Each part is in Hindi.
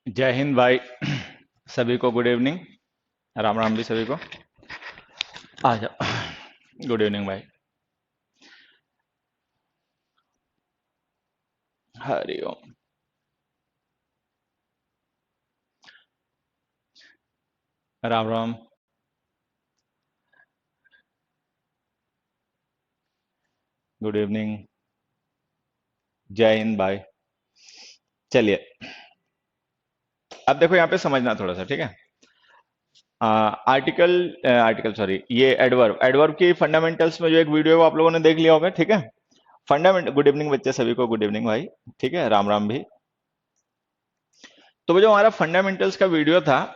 जय हिंद भाई। सभी को गुड इवनिंग। राम राम भी सभी को। आ जाओ। गुड इवनिंग भाई। हरि ओम। राम राम। Good evening. जय हिंद भाई। चलिए, अब देखो यहाँ पे समझना थोड़ा सा, ठीक है। आर्टिकल आर्टिकल सॉरी, ये एडवर्ब एडवर्ब की फंडामेंटल्स में जो एक वीडियो है वो आप लोगों ने देख लिया होगा, ठीक है। फंडामेंट गुड इवनिंग बच्चे सभी को, गुड इवनिंग भाई। ठीक है, राम राम भी। तो वो जो हमारा फंडामेंटल्स का वीडियो था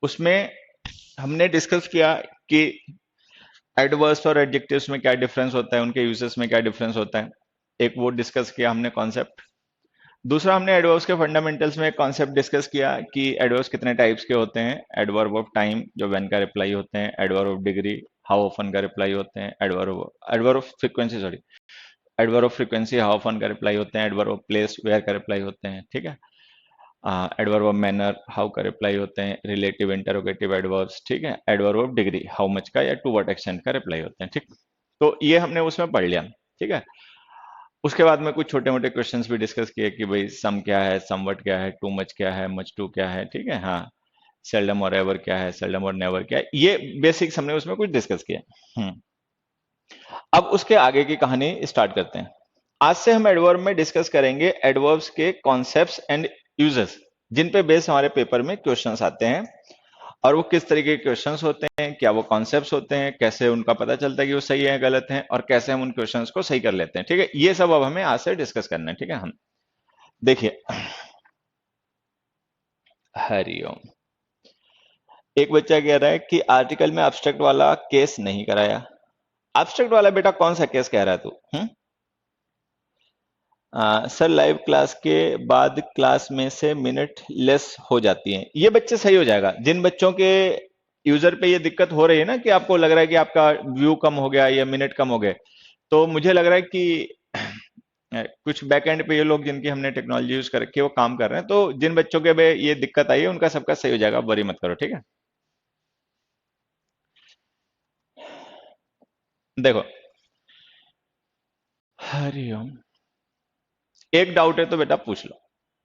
उसमें हमने डिस्कस किया कि एडवर्ब्स और एडजेक्टिव्स में क्या डिफरेंस होता है, उनके यूजेस में क्या डिफरेंस होता है। एक वो डिस्कस किया हमने कॉन्सेप्ट। दूसरा हमने एडवर्ब्स के फंडामेंटल्स में एक कॉन्सेप्ट डिस्कस किया कि एडवर्ब्स कितने टाइप्स के होते हैं। एडवर्ब ऑफ टाइम जो व्हेन का रिप्लाई होते हैं, adverb of degree how often का रिप्लाई होते हैं, adverb of frequency sorry, adverb of frequency how often का रिप्लाई होते हैं, एडवर्ब ऑफ प्लेस वेयर का रिप्लाई होते हैं, ठीक है। एडवर्ब ऑफ मैनर हाउ का रिप्लाई होते हैं, रिलेटिव इंटरोगेटिव एडवर्ब्स, ठीक है। Adverb of degree how much का या टू व्हाट एक्सटेंट का रिप्लाई होते हैं, ठीक। तो ये हमने उसमें पढ़ लिया, ठीक है। उसके बाद में कुछ छोटे मोटे क्वेश्चंस भी डिस्कस किए कि भाई सम क्या है, समवट क्या है, टू मच क्या है, मच टू क्या है, ठीक है। हाँ, सेल्डम और एवर क्या है, सेल्डम और नेवर क्या है, ये बेसिक्स हमने उसमें कुछ डिस्कस किया। अब उसके आगे की कहानी स्टार्ट करते हैं। आज से हम एडवर्ब में डिस्कस करेंगे एडवर्ब्स के कॉन्सेप्ट्स एंड यूजेस, जिन पे बेस हमारे पेपर में क्वेश्चंस आते हैं। और वो किस तरीके के क्वेश्चंस होते हैं, क्या वो कॉन्सेप्ट्स होते हैं, कैसे उनका पता चलता है कि वो सही है गलत है, और कैसे हम उन क्वेश्चंस को सही कर लेते हैं, ठीक है। ये सब अब हमें आज से डिस्कस करना है, ठीक है। हम देखिए, हरिओम। एक बच्चा कह रहा है कि आर्टिकल में एब्स्ट्रैक्ट वाला केस नहीं कराया। एब्स्ट्रैक्ट वाला बेटा कौन सा केस कह रहा है तू? सर लाइव क्लास के बाद क्लास में से मिनट लेस हो जाती हैं। ये बच्चे सही हो जाएगा जिन बच्चों के यूजर पे ये दिक्कत हो रही है ना, कि आपको लग रहा है कि आपका व्यू कम हो गया या मिनट कम हो गए। तो मुझे लग रहा है कि कुछ बैकएंड पे ये लोग जिनकी हमने टेक्नोलॉजी यूज कर रखी है वो काम कर रहे हैं। तो जिन बच्चों के पे ये दिक्कत आई है उनका सबका सही हो जाएगा, वरी मत करो, ठीक है। देखो, हरिओम। एक डाउट है तो बेटा पूछ लो।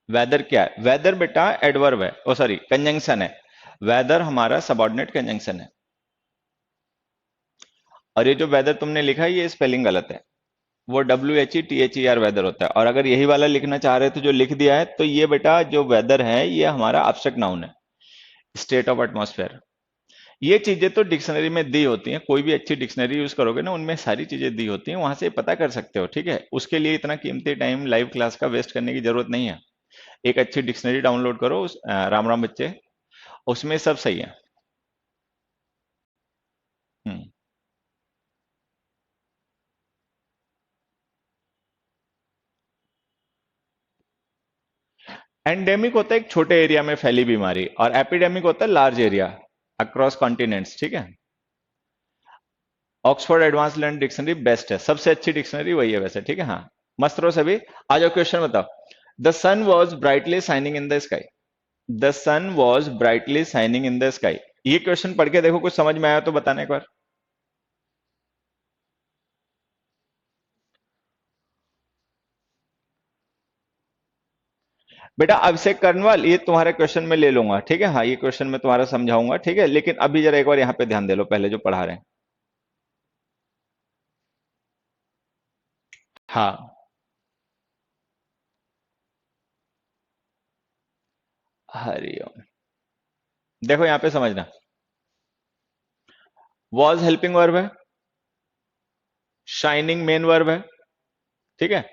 वेदर क्या है? वेदर बेटा एडवर्ब है, ओ सॉरी कंजंक्शन है। वेदर हमारा सबऑर्डिनेट कंजंक्शन है। और ये जो वेदर तुमने लिखा है ये स्पेलिंग गलत है। वो WHETHER वेदर होता है। और अगर यही वाला लिखना चाह रहे थे जो लिख दिया है, तो ये बेटा जो वेदर है ये हमारा एब्स्ट्रैक्ट नाउन है, स्टेट ऑफ एटमॉस्फेयर। ये चीजें तो डिक्शनरी में दी होती हैं, कोई भी अच्छी डिक्शनरी यूज करोगे ना उनमें सारी चीजें दी होती हैं, वहां से पता कर सकते हो, ठीक है। उसके लिए इतना कीमती टाइम लाइव क्लास का वेस्ट करने की जरूरत नहीं है। एक अच्छी डिक्शनरी डाउनलोड करो, राम राम बच्चे, उसमें सब सही है। हम्म। एंडेमिक होता है एक छोटे एरिया में फैली बीमारी, और एपिडेमिक होता है लार्ज एरिया अक्रॉस कॉन्टिनेंट्स, ठीक है। Oxford advance learn dictionary best है, सबसे अच्छी डिक्शनरी वही है वैसे, ठीक है। हाँ, मस्त रहो सभी। आ जाओ, क्वेश्चन बताओ। The sun was brightly shining in the sky. The sun was brightly shining in the sky. ये क्वेश्चन पढ़ के देखो, कुछ समझ में आया तो बताना एक बार। बेटा अभिषेक कर्नवाल, ये तुम्हारे क्वेश्चन में ले लूंगा, ठीक है। हाँ, ये क्वेश्चन में तुम्हारा समझाऊंगा, ठीक है। लेकिन अभी जरा एक बार यहाँ पे ध्यान दे लो, पहले जो पढ़ा रहे हैं। हाँ, हरिओम। देखो यहाँ पे समझना, वॉज हेल्पिंग वर्ब है, शाइनिंग मेन वर्ब है, ठीक है।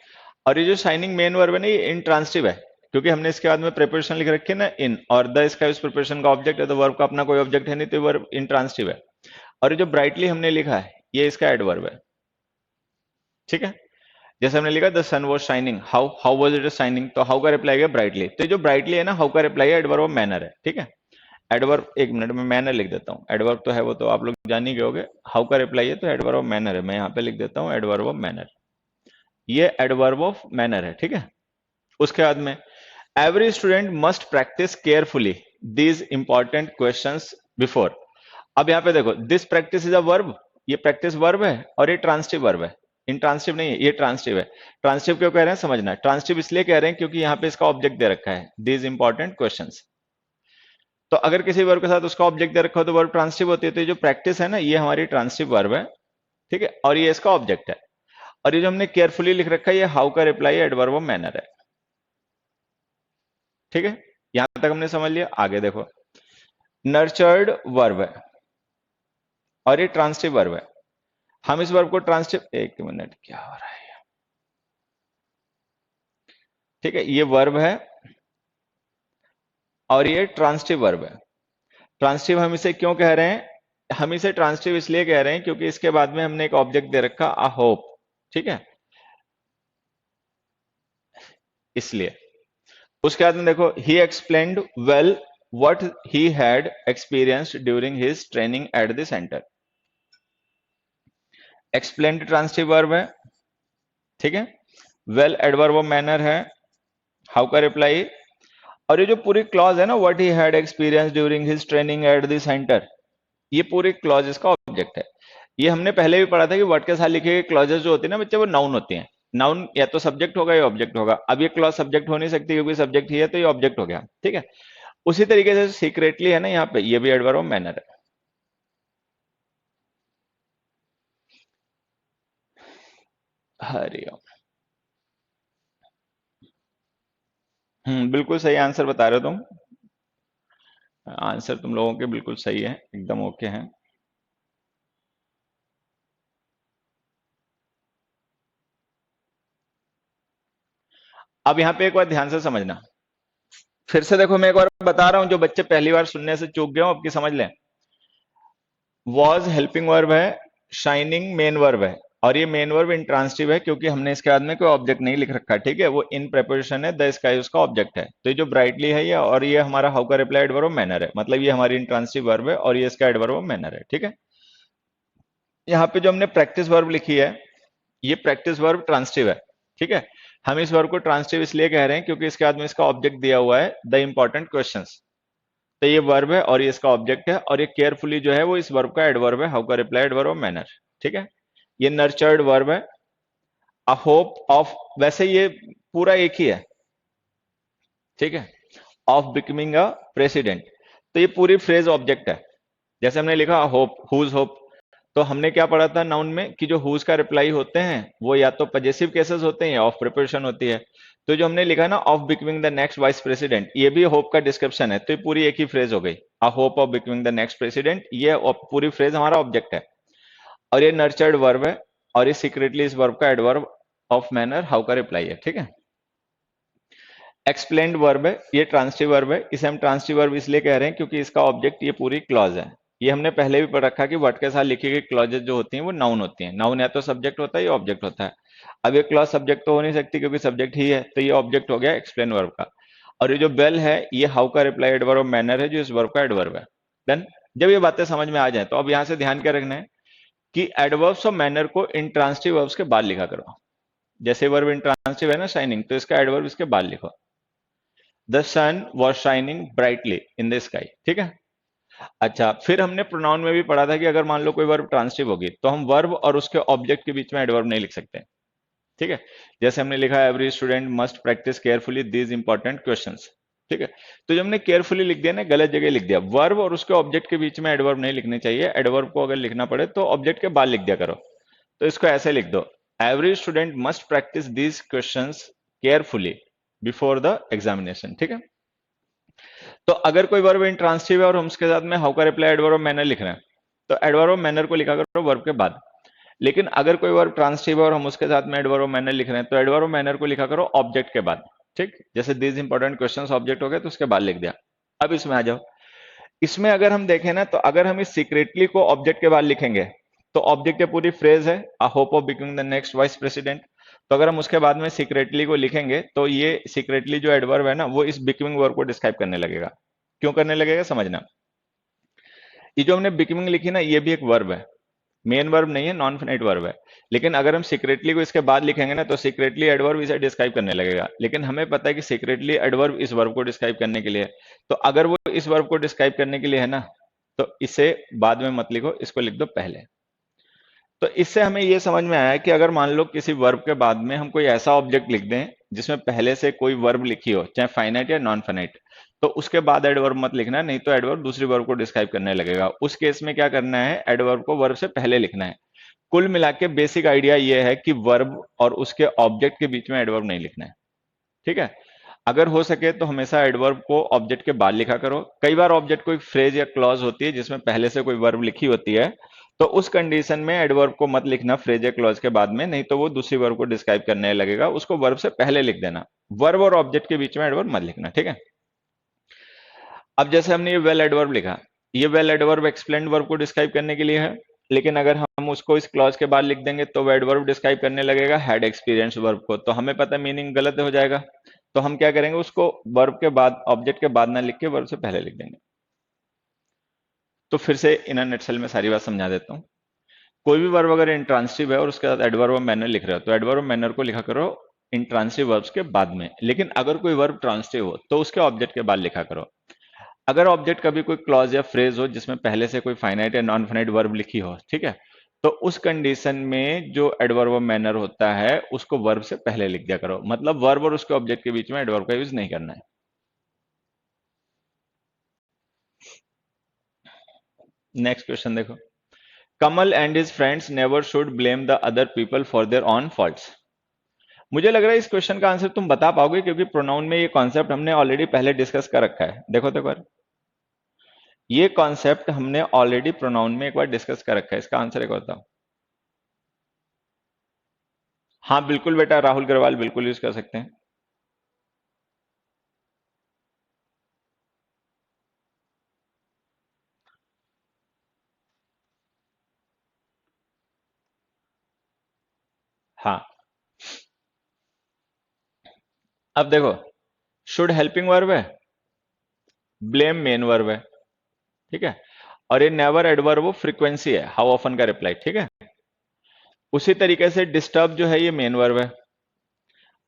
और ये जो शाइनिंग मेन वर्ब है ना, ये इंट्रांसिटिव है, क्योंकि हमने इसके बाद में प्रिपरेशन लिख रखी है ना इन, और द इसका उस प्रिपरेशन का ऑब्जेक्ट है, तो वर्ब का अपना कोई ऑब्जेक्ट है नहीं, तो वर्ब इंट्रांसिटिव है। और ये जो ब्राइटली हमने लिखा है ये इसका एडवर्ब है, ठीक है। जैसे हमने लिखा the sun was shining, how how was it shining, तो हाउ का रिप्लाई है ब्राइटली। तो ये जो ब्राइटली है ना, हाउ का रिप्लाई है एडवर्ब ऑफ मैनर है, ठीक है। एडवर्ब, एक मिनट में मैनर लिख देता हूँ, एडवर्ब तो है वो तो आप लोग जान ही गए होगे। हाउ का रिप्लाई है तो एडवर्ब ऑफ मैनर है, मैं यहाँ पे लिख देता हूँ एडवर्ब ऑफ मैनर। ये एडवर्ब ऑफ मैनर है, ठीक है। उसके बाद में every student must practice carefully these important questions before. अब यहाँ पे देखो, this practice is a verb, ये प्रैक्टिस वर्ब है और ये ट्रांसिटिव वर्ब है। इंट्रांसिटिव नहीं है, ये ट्रांसिटिव है। ट्रांसिटिव क्यों कह रहे हैं समझना, ट्रांसिटिव इसलिए कह रहे हैं क्योंकि यहाँ पे इसका ऑब्जेक्ट दे रखा है, दीज इंपॉर्टेंट क्वेश्चंस। तो अगर किसी वर्ब के साथ उसका ऑब्जेक्ट दे रखा हो तो वर्ब ट्रांसिटिव होती है। तो ये जो प्रैक्टिस है ना, ये हमारी ट्रांसिटिव वर्ब है, ठीक है, और ये इसका ऑब्जेक्ट है। और ये जो हमने केयरफुली लिख रखा है, ये हाउ का रिप्लाई एडवर्ब ऑफ मैनर है, ठीक है। यहां तक हमने समझ लिया। आगे देखो, नर्चर्ड वर्ब है और ये ट्रांसिटिव वर्ब है। हम इस वर्ब को ट्रांसिटिव, एक मिनट क्या हो रहा है, ठीक है, ये वर्ब है और ये ट्रांसिटिव वर्ब है। ट्रांसिटिव हम इसे क्यों कह रहे हैं, हम इसे ट्रांसिटिव इसलिए कह रहे हैं क्योंकि इसके बाद में हमने एक ऑब्जेक्ट दे रखा अ होप, ठीक है, इसलिए। उसके बाद में देखो, ही explained well what he had experienced during his training at the centre. Explained transitive verb है, ठीक है, वेल एडवर्ब ऑफ मैनर है, हाउ का रिप्लाई। और ये जो पूरी क्लॉज है ना, what he had experience during his training at the centre, ये पूरी क्लॉज इसका ऑब्जेक्ट है। ये हमने पहले भी पढ़ा था कि वर्ड के साथ लिखे गए क्लॉजेस जो होती है ना बच्चे, वो नाउन होती हैं। नाउन या तो सब्जेक्ट होगा या ऑब्जेक्ट होगा। अब ये क्लॉज सब्जेक्ट हो नहीं सकती क्योंकि सब्जेक्ट ही है, तो ये ऑब्जेक्ट हो गया, ठीक है। उसी तरीके से सीक्रेटली है ना, यहाँ पे ये भी एडवर्ब ऑफ मैनर है। हरिओम। बिल्कुल सही आंसर बता रहे हो तुम। आंसर तुम लोगों के बिल्कुल सही है, एकदम ओके है। अब यहाँ पे एक बार ध्यान से समझना, फिर से देखो, मैं एक बार बता रहा हूं, जो बच्चे पहली बार सुनने से चूक गए हो, अब की समझ लें। वॉज हेल्पिंग वर्ब है, शाइनिंग मेन वर्ब है, और ये मेन वर्ब इंट्रांसिटिव है क्योंकि हमने इसके बाद में कोई ऑब्जेक्ट नहीं लिख रखा, ठीक है, वो इन प्रेपोजिशन है, द स्काई उसका ऑब्जेक्ट है। तो ये जो ब्राइटली है ये, और ये हमारा हाउ का रिप्लाई एडवर्ब ऑफ मैनर है, मतलब ये हमारी इंट्रांसिटिव वर्ब है और ये इसका एडवर्ब ऑफ मैनर है, ठीक है। यहाँ पे जो हमने प्रैक्टिस वर्ब लिखी है, ये प्रैक्टिस वर्ब ट्रांसिटिव है, ठीक है। हम इस वर्ब को ट्रांसिटिव इसलिए कह रहे हैं क्योंकि इसके बाद में इसका ऑब्जेक्ट दिया हुआ है, द इंपॉर्टेंट क्वेश्चंस। तो ये वर्ब है और ये इसका ऑब्जेक्ट है, और ये केयरफुली जो है वो इस वर्ब का एडवर्ब है, हाउ का रिप्लाई एडवर्ब ऑफ मैनर, ठीक है। ये नर्चर्ड वर्ब है। अ होप ऑफ, वैसे ये पूरा एक ही है, ठीक है, ऑफ बिकमिंग अ प्रेसिडेंट। तो ये पूरी फ्रेज ऑब्जेक्ट है। जैसे हमने लिखा होप, हुज होप, तो हमने क्या पढ़ा था नाउन में कि जो हुज का रिप्लाई होते हैं वो या तो पजेसिव केसेस होते हैं या ऑफ प्रिपोजिशन होती है। तो जो हमने लिखा ना, of becoming the next vice president, ये भी होप का डिस्क्रिप्शन है। तो ये पूरी एक ही फ्रेज हो गई, a hope of becoming the next president, ये पूरी फ्रेज हमारा ऑब्जेक्ट है। और ये नर्चर्ड वर्ब है, और ये सीक्रेटली इस वर्ब का एडवर्ब ऑफ मैनर, हाउ का रिप्लाई है, ठीक है। एक्सप्लेन्ड वर्ब है, ये ट्रांसिटिव वर्ब है। इसे हम ट्रांसिटिव वर्ब इसलिए कह रहे हैं क्योंकि इसका ऑब्जेक्ट ये पूरी क्लॉज है। ये हमने पहले भी पढ़ रखा कि वर्ड के साथ लिखी गई क्लॉजेज जो होती हैं वो नाउन होती हैं। नाउन या तो सब्जेक्ट होता है या ऑब्जेक्ट होता है। अब ये क्लॉज सब्जेक्ट तो हो नहीं सकती क्योंकि सब्जेक्ट ही है, तो ये ऑब्जेक्ट हो गया एक्सप्लेन वर्ब का। और ये जो बेल है, ये हाउ का रिप्लाई एडवर्ब ऑफ मैनर है, जो इस वर्ब का एडवर्ब है। डन। जब ये बातें समझ में आ जाए तो अब यहां से ध्यान क्या रखना है कि एडवर्ब्स ऑफ मैनर को इंट्रांसिटिव वर्ब्स के बाद लिखा करो। जैसे वर्ब इंट्रांसिटिव है ना शाइनिंग, तो इसका एडवर्ब इसके बाद लिखो। The sun was shining brightly in the sky, ठीक है। अच्छा, फिर हमने प्रोनाउन में भी पढ़ा था कि अगर मान लो कोई वर्ब ट्रांसिटिव होगी तो हम वर्ब और उसके ऑब्जेक्ट के बीच में एडवर्ब नहीं लिख सकते, ठीक है। जैसे हमने लिखा है, every student must practice carefully these important questions, ठीक है। तो जो हमने केयरफुली लिख दिया ना, गलत जगह लिख दिया। वर्ब और उसके ऑब्जेक्ट के बीच में एडवर्ब नहीं लिखने चाहिए। एडवर्ब को अगर लिखना पड़े तो ऑब्जेक्ट के बाद लिख दिया करो। तो इसको ऐसे लिख दो, every student must practice these questions carefully before the examination, ठीक है। तो अगर कोई वर्ब इंट्रांसिटिव है और हम उसके साथ में हाउ का रिप्लाई एडवर्ब ऑफ मैनर लिख रहे हैं, तो एडवर्ब ऑफ मैनर को लिखा करो वर्ब के बाद। लेकिन अगर कोई वर्ब ट्रांसिटिव है और हम उसके साथ में एडवर्ब ऑफ मैनर लिख रहे हैं, तो एडवर्ब ऑफ मैनर को लिखा करो ऑब्जेक्ट के बाद, ठीक। जैसे दीज इंपॉर्टेंट क्वेश्चंस ऑब्जेक्ट हो गए तो उसके बाद लिख दिया। अब इसमें आ जाओ। इसमें अगर हम देखें ना, तो अगर हम इस सीक्रेटली को ऑब्जेक्ट के बाद लिखेंगे तो ऑब्जेक्ट ये पूरी फ्रेज है, a hope of becoming the next vice president. तो अगर हम उसके बाद में सीक्रेटली को लिखेंगे तो ये सीक्रेटली जो एडवर्ब है ना, वो इस बिकमिंग वर्ब को डिस्क्राइब करने लगेगा। क्यों करने लगेगा समझना। ये जो हमने बिकमिंग लिखी ना, ये भी एक वर्ब है, मेन वर्ब नहीं है, नॉन फिनाइट वर्ब है। लेकिन अगर हम सीक्रेटली को इसके बाद लिखेंगे ना, तो सीक्रेटली एडवर्ब इसे डिस्क्राइब करने लगेगा। लेकिन हमें पता है कि सीक्रेटली एडवर्ब इस वर्ब को डिस्क्राइब करने के लिए है। तो अगर वो इस वर्ब को डिस्क्राइब करने के लिए है ना, तो इसे बाद में मत लिखो, इसको लिख दो पहले। तो इससे हमें यह समझ में आया कि अगर मान लो किसी वर्ब के बाद में हम कोई ऐसा ऑब्जेक्ट लिख दें जिसमें पहले से कोई वर्ब लिखी हो, चाहे फाइनाइट या नॉन फाइनाइट, तो उसके बाद एडवर्ब मत लिखना, नहीं तो एडवर्ब दूसरी वर्ब को डिस्क्राइब करने लगेगा। उस केस में क्या करना है, एडवर्ब को वर्ब से पहले लिखना है। कुल मिला के बेसिक आइडिया यह है कि वर्ब और उसके ऑब्जेक्ट के बीच में एडवर्ब नहीं लिखना है। ठीक है। अगर हो सके तो हमेशा एडवर्ब को ऑब्जेक्ट के बाद लिखा करो। कई बार ऑब्जेक्ट कोई फ्रेज या क्लॉज होती है जिसमें पहले से कोई वर्ब लिखी होती है, तो उस कंडीशन में एडवर्ब को मत लिखना फ्रेज या क्लॉज के बाद में, नहीं तो वो दूसरी वर्ब को डिस्क्राइब करने लगेगा, उसको वर्ब से पहले लिख देना। वर्ब और ऑब्जेक्ट के बीच में एडवर्ब मत लिखना, ठीक है। अब जैसे हमने ये वेल एडवर्ब लिखा, ये वेल एडवर्ब एक्सप्लेन्ड वर्ब को डिस्क्राइब करने के लिए है। लेकिन अगर हम उसको इस क्लॉज के बाद लिख देंगे तो वो एडवर्ब डिस्क्राइब करने लगेगा हैड एक्सपीरियंस वर्ब को, तो हमें पता है मीनिंग गलत हो जाएगा। तो हम क्या करेंगे, उसको वर्ब के बाद, ऑब्जेक्ट के बाद ना लिख के वर्ब से पहले लिख देंगे। तो फिर से इन अ नटशेल में सारी बात समझा देता हूँ। कोई भी वर्ब अगर इंट्रांसिटिव है और उसके साथ एडवर्ब मैनर लिख रहे हो, तो एडवर्ब मैनर को लिखा करो इंट्रांसिटिव वर्ब्स के बाद में। लेकिन अगर कोई वर्ब ट्रांसिटिव हो तो उसके ऑब्जेक्ट के बाद लिखा करो। अगर ऑब्जेक्ट कभी कोई क्लॉज या फ्रेज हो जिसमें पहले से कोई फाइनाइट या नॉन फाइनाइट वर्ब लिखी हो, ठीक है, तो उस कंडीशन में जो एडवर्ब मैनर होता है उसको वर्ब से पहले लिख दिया करो। मतलब वर्ब और उसके ऑब्जेक्ट के बीच में एडवर्ब का यूज नहीं करना है। नेक्स्ट क्वेश्चन देखो, Kamal and his friends never should blame the other people for their own faults. मुझे लग रहा है इस क्वेश्चन का आंसर तुम बता पाओगे, क्योंकि प्रोनाउन में ये कॉन्सेप्ट हमने ऑलरेडी पहले डिस्कस कर रखा है। देखो तो एक बार, ये कॉन्सेप्ट हमने ऑलरेडी प्रोनाउन में एक बार डिस्कस कर रखा है। इसका आंसर एक बताओ। हाँ बिल्कुल बेटा, राहुल अग्रवाल बिल्कुल यूज कर सकते हैं। हाँ, अब देखो, शुड हेल्पिंग वर्ब है, ब्लेम मेन वर्ब है, ठीक है, और ये नेवर एडवर्ब वो फ्रीक्वेंसी है, हाउ ऑफन का रिप्लाई, ठीक है। उसी तरीके से डिस्टर्ब जो है ये मेन वर्ब है,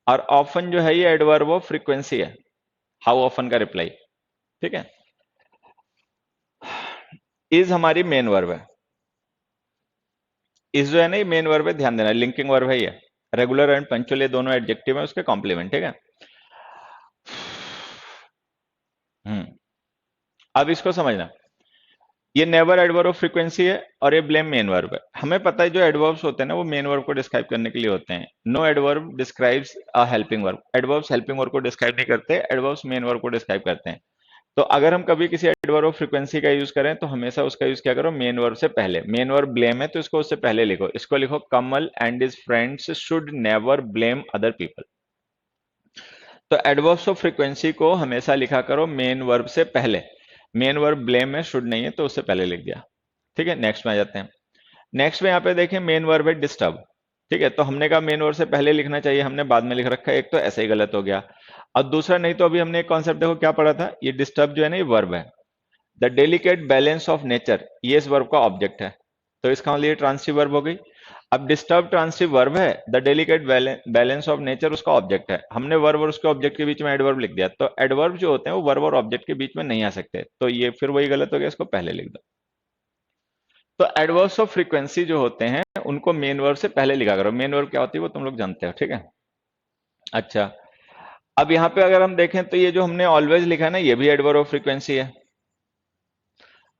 और ऑफन जो है ये एडवर्ब वो फ्रीक्वेंसी है, हाउ ऑफन का रिप्लाई, ठीक है। इज हमारी मेन वर्ब है, इस जो है ना ये मेन वर्ब है, ध्यान देना, लिंकिंग वर्ब है ये। रेगुलर एंड पंक्चुअल ये दोनों एडजेक्टिव है, उसके कॉम्प्लीमेंट, ठीक है। हम्म, अब इसको समझना, ये नेवर एडवर्ब ऑफ फ्रीक्वेंसी है और ये ब्लेम मेन वर्ब है। हमें पता है जो एडवर्ब्स होते हैं ना वो मेन वर्ब को डिस्क्राइब करने के लिए होते हैं। No adverb describes a helping verb, adverbs helping verb को डिस्क्राइब नहीं करते, एडवर्ब्स मेन वर्ब को डिस्क्राइब करते हैं। तो अगर हम कभी किसी एडवर्ब ऑफ फ्रीक्वेंसी का यूज करें तो हमेशा उसका यूज क्या करो, मेन वर्ब से पहले। मेन वर्ब ब्लेम है तो इसको उससे पहले लिखो, इसको लिखो Kamal and his friends should never blame other people. तो एडवर्ब्स ऑफ फ्रीक्वेंसी को हमेशा लिखा करो मेन वर्ब से पहले। मेन वर्ब ब्लेम है, शुड नहीं है, तो उससे पहले लिख दिया, ठीक है। नेक्स्ट में आ जाते हैं। नेक्स्ट में यहाँ पे देखें मेन वर्ब है डिस्टर्ब, ठीक है, तो हमने कहा मेन वर्ब से पहले लिखना चाहिए, हमने बाद में लिख रखा है, एक तो ऐसे ही गलत हो गया। और दूसरा, नहीं तो अभी हमने एक कॉन्सेप्ट देखो क्या पढ़ा था, ये डिस्टर्ब जो है ना ये वर्ब है। The delicate balance of nature, ये इस वर्ब का ऑब्जेक्ट है, तो इसका मतलब ये ट्रांसिटिव वर्ब हो गई। अब डिस्टर्ब ट्रांसिटिव वर्ब है, the delicate balance of nature उसका ऑब्जेक्ट है। हमने वर्ब और उसके ऑब्जेक्ट के बीच में एडवर्ब लिख दिया, तो एडवर्ब जो होते हैं वो वर्ब और ऑब्जेक्ट के बीच में नहीं आ सकते, तो ये फिर वही गलत हो गया, इसको पहले लिख दो। तो एडवर्ब्स ऑफ फ्रीक्वेंसी जो होते हैं उनको मेन वर्ब से पहले लिखा करो। मेन वर्ब क्या होती है वो तुम लोग जानते हो, ठीक है। अच्छा, अब यहां पे अगर हम देखें तो ये जो हमने ऑलवेज लिखा है ना, ये भी एडवर्ब ऑफ फ्रीक्वेंसी है,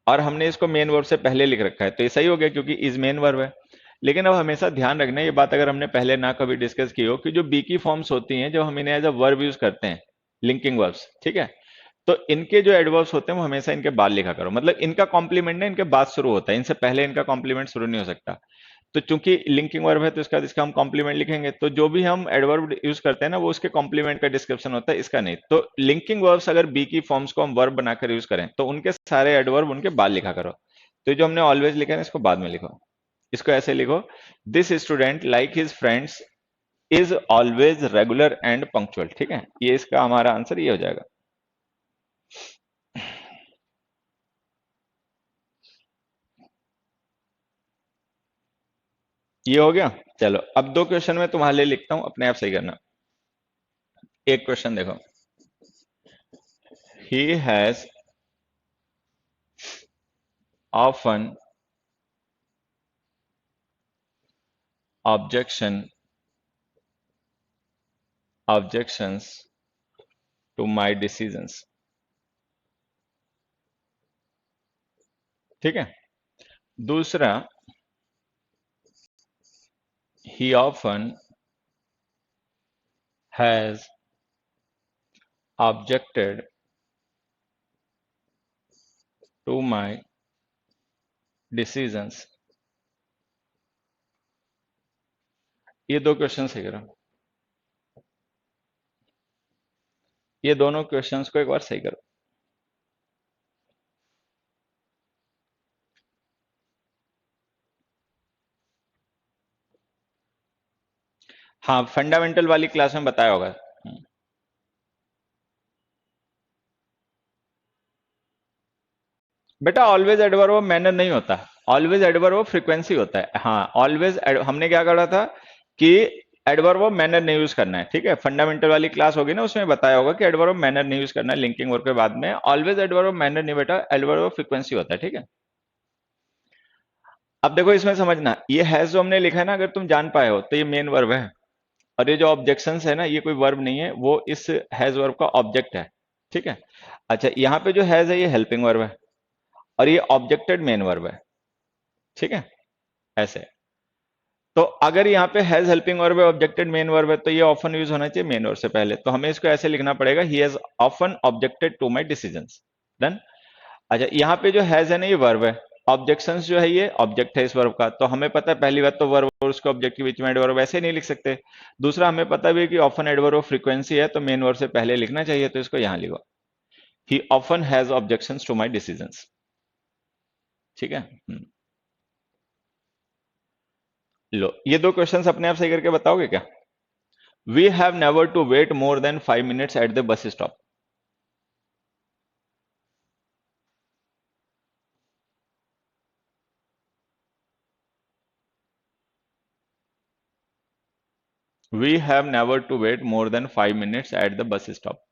और हमने इसको मेन वर्ब से पहले लिख रखा है, तो ये सही हो गया क्योंकि इज मेन वर्ब है। लेकिन अब हमेशा ध्यान रखना ये बात, अगर हमने पहले ना कभी डिस्कस की हो, कि जो बी की फॉर्म्स होती हैं, जो हम इन्हें एज अ वर्ब यूज करते हैं, लिंकिंग वर्ब्स, ठीक है, तो इनके जो एडवर्ब्स होते हैं वो हमेशा इनके बाद लिखा करो। मतलब इनका कॉम्प्लीमेंट ना इनके बाद शुरू होता है, इनसे पहले इनका कॉम्प्लीमेंट शुरू नहीं हो सकता। तो चूंकि लिंकिंग वर्ब है तो इसका हम कॉम्प्लीमेंट लिखेंगे, तो जो भी हम एडवर्ब यूज करते हैं ना वो उसके कॉम्प्लीमेंट का डिस्क्रिप्शन होता है, इसका नहीं। तो लिंकिंग वर्ब्स अगर बी की फॉर्म्स को हम वर्ब बनाकर यूज करें तो उनके सारे एडवर्ब उनके बाद लिखा करो। तो जो हमने ऑलवेज लिखा है इसको बाद में लिखो, इसको ऐसे लिखो, this student like his friends is always regular and punctual, ठीक है। ये इसका हमारा आंसर ये हो जाएगा। ये हो गया। चलो अब दो क्वेश्चन में तुम्हारे लिए लिखता हूं, अपने आप सही करना। एक क्वेश्चन देखो, he has often objections to my decisions. ठीक है। दूसरा, he often has objected to my decisions। ये दो क्वेश्चन सही करो, ये दोनों क्वेश्चंस को एक बार सही करो। हाँ, फंडामेंटल वाली क्लास में बताया होगा। बेटा ऑलवेज एडवर्ब मैनर नहीं होता, ऑलवेज एडवर्ब फ्रीक्वेंसी होता है। हाँ ऑलवेज, हमने क्या करा था कि एडवर्ब मैनर नहीं यूज करना है। ठीक है, फंडामेंटल वाली क्लास होगी ना, उसमें बताया होगा कि एडवर्ब मैनर नहीं यूज करना है लिंकिंग वर्ब के बाद में। ऑलवेज एडवर्ब मैनर नहीं बेटा, एडवर्ब फ्रीक्वेंसी होता है। ठीक है, अब देखो इसमें समझना, ये हैज जो हमने लिखा है ना, अगर तुम जान पाए हो तो ये मेन वर्ब है, और ये जो ऑब्जेक्शंस है ना, ये कोई वर्ब नहीं है, वो इस हैज वर्ब का ऑब्जेक्ट है। ठीक है। अच्छा, यहाँ पे जो हैज है ये हेल्पिंग वर्ब है, और ये ऑब्जेक्टेड मेन वर्ब है। ठीक है, ऐसे। तो अगर यहाँ पे हैज हेल्पिंग वर्ब है, ऑब्जेक्टेड मेन वर्ब है, तो ये ऑफन यूज होना चाहिए मेन वर्ब से पहले। तो हमें इसको ऐसे लिखना पड़ेगा, he has often objected to my decisions. Done. अच्छा, यहाँ पे जो हैज है ना, ये वर्ब है, ऑब्जेक्शंस जो है ये ऑब्जेक्ट है इस वर्ब का। तो हमें पता है पहली बात तो वर्ब और उसके ऑब्जेक्ट के बीच में एडवर्ब ऐसे नहीं लिख सकते। दूसरा, हमें पता भी है कि ऑफन एडवर्ब फ्रीक्वेंसी है, तो मेन वर्ब से पहले लिखना चाहिए, तो इसको यहां लिखो, he often has objections to my decisions. ठीक है। लो, ये दो क्वेश्चंस अपने आप सही करके बताओगे क्या? We have never to wait more than 5 minutes at the bus stop. We have never to wait more than 5 minutes at the bus stop.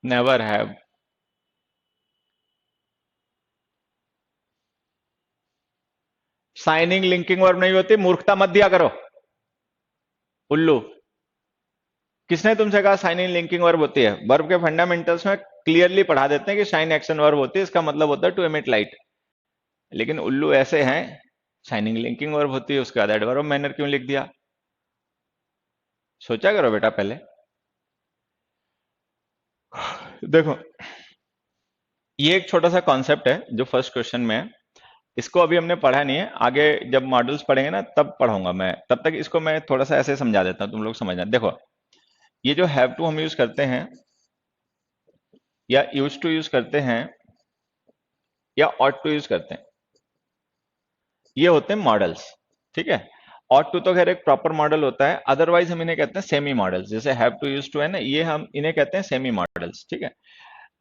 Never have. Shining linking verb नहीं होती, मूर्खता मत दिया करो उल्लू। किसने तुमसे कहा साइन इन लिंकिंग वर्ब होती है? वर्ब के फंडामेंटल्स में क्लियरली पढ़ा देते हैं कि साइन एक्शन वर्ब होती है, इसका मतलब होता है टू एमिट लाइट। लेकिन उल्लू ऐसे हैं, साइनिंग लिंकिंग वर्ब होती है, उसके बाद एडवर्ब मैनर क्यों लिख दिया? सोचा करो बेटा पहले। देखो, ये एक छोटा सा कॉन्सेप्ट है जो फर्स्ट क्वेश्चन में है, इसको अभी हमने पढ़ा नहीं है, आगे जब मॉडल्स पढ़ेंगे ना तब पढ़ाऊंगा मैं, तब तक इसको मैं थोड़ा सा ऐसे समझा देता हूं, तुम लोग समझना। देखो, ये जो हैव टू हम यूज करते हैं, या यूज टू यूज करते हैं, या ऑट टू यूज करते हैं, ये होते हैं मॉडल्स। ठीक है, ऑट टू तो खैर एक प्रॉपर मॉडल होता है, अदरवाइज हम इन्हें कहते हैं सेमी मॉडल्स। जैसे हैव टू यूज टू है ना, ये हम इन्हें कहते हैं सेमी मॉडल्स। ठीक है,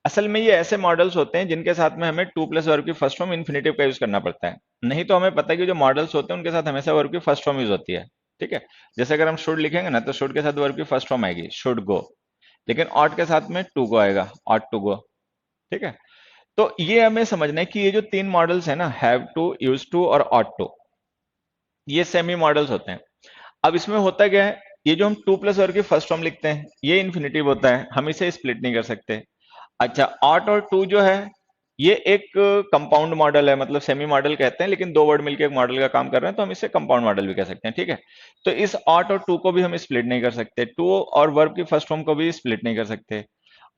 असल में ये ऐसे मॉडल्स होते हैं जिनके साथ में हमें टू प्लस वर्ब की फर्स्ट फॉर्म इन्फिनेटिव का यूज करना पड़ता है। नहीं तो हमें पता है कि जो मॉडल्स होते हैं उनके साथ हमेशा वर्ब की फर्स्ट फॉर्म यूज होती है। ठीक है, जैसे अगर हम शुड लिखेंगे ना, तो शुड के साथ वर्ब की फर्स्ट फॉर्म आएगी शुड गो, लेकिन ऑट के साथ में टू गो आएगा, ऑट टू गो। ठीक है, तो ये हमें समझना है कि ये जो तीन मॉडल्स है ना, हैव टू, यूज टू और ऑट टू, ये सेमी मॉडल्स होते हैं। अब इसमें होता क्या है, ये जो हम टू प्लस वर्ब की फर्स्ट फॉर्म लिखते हैं, ये इन्फिनेटिव होता है, हम इसे स्प्लिट नहीं कर सकते। अच्छा, ऑट और टू जो है, ये एक कंपाउंड मॉडल है, मतलब सेमी मॉडल कहते हैं, लेकिन दो वर्ड मिलकर एक मॉडल का काम कर रहे हैं, तो हम इसे कंपाउंड मॉडल भी कह सकते हैं। ठीक है, तो इस ऑट और टू को भी हम स्प्लिट नहीं कर सकते, टू और वर्ब की फर्स्ट फॉर्म को भी स्प्लिट नहीं कर सकते।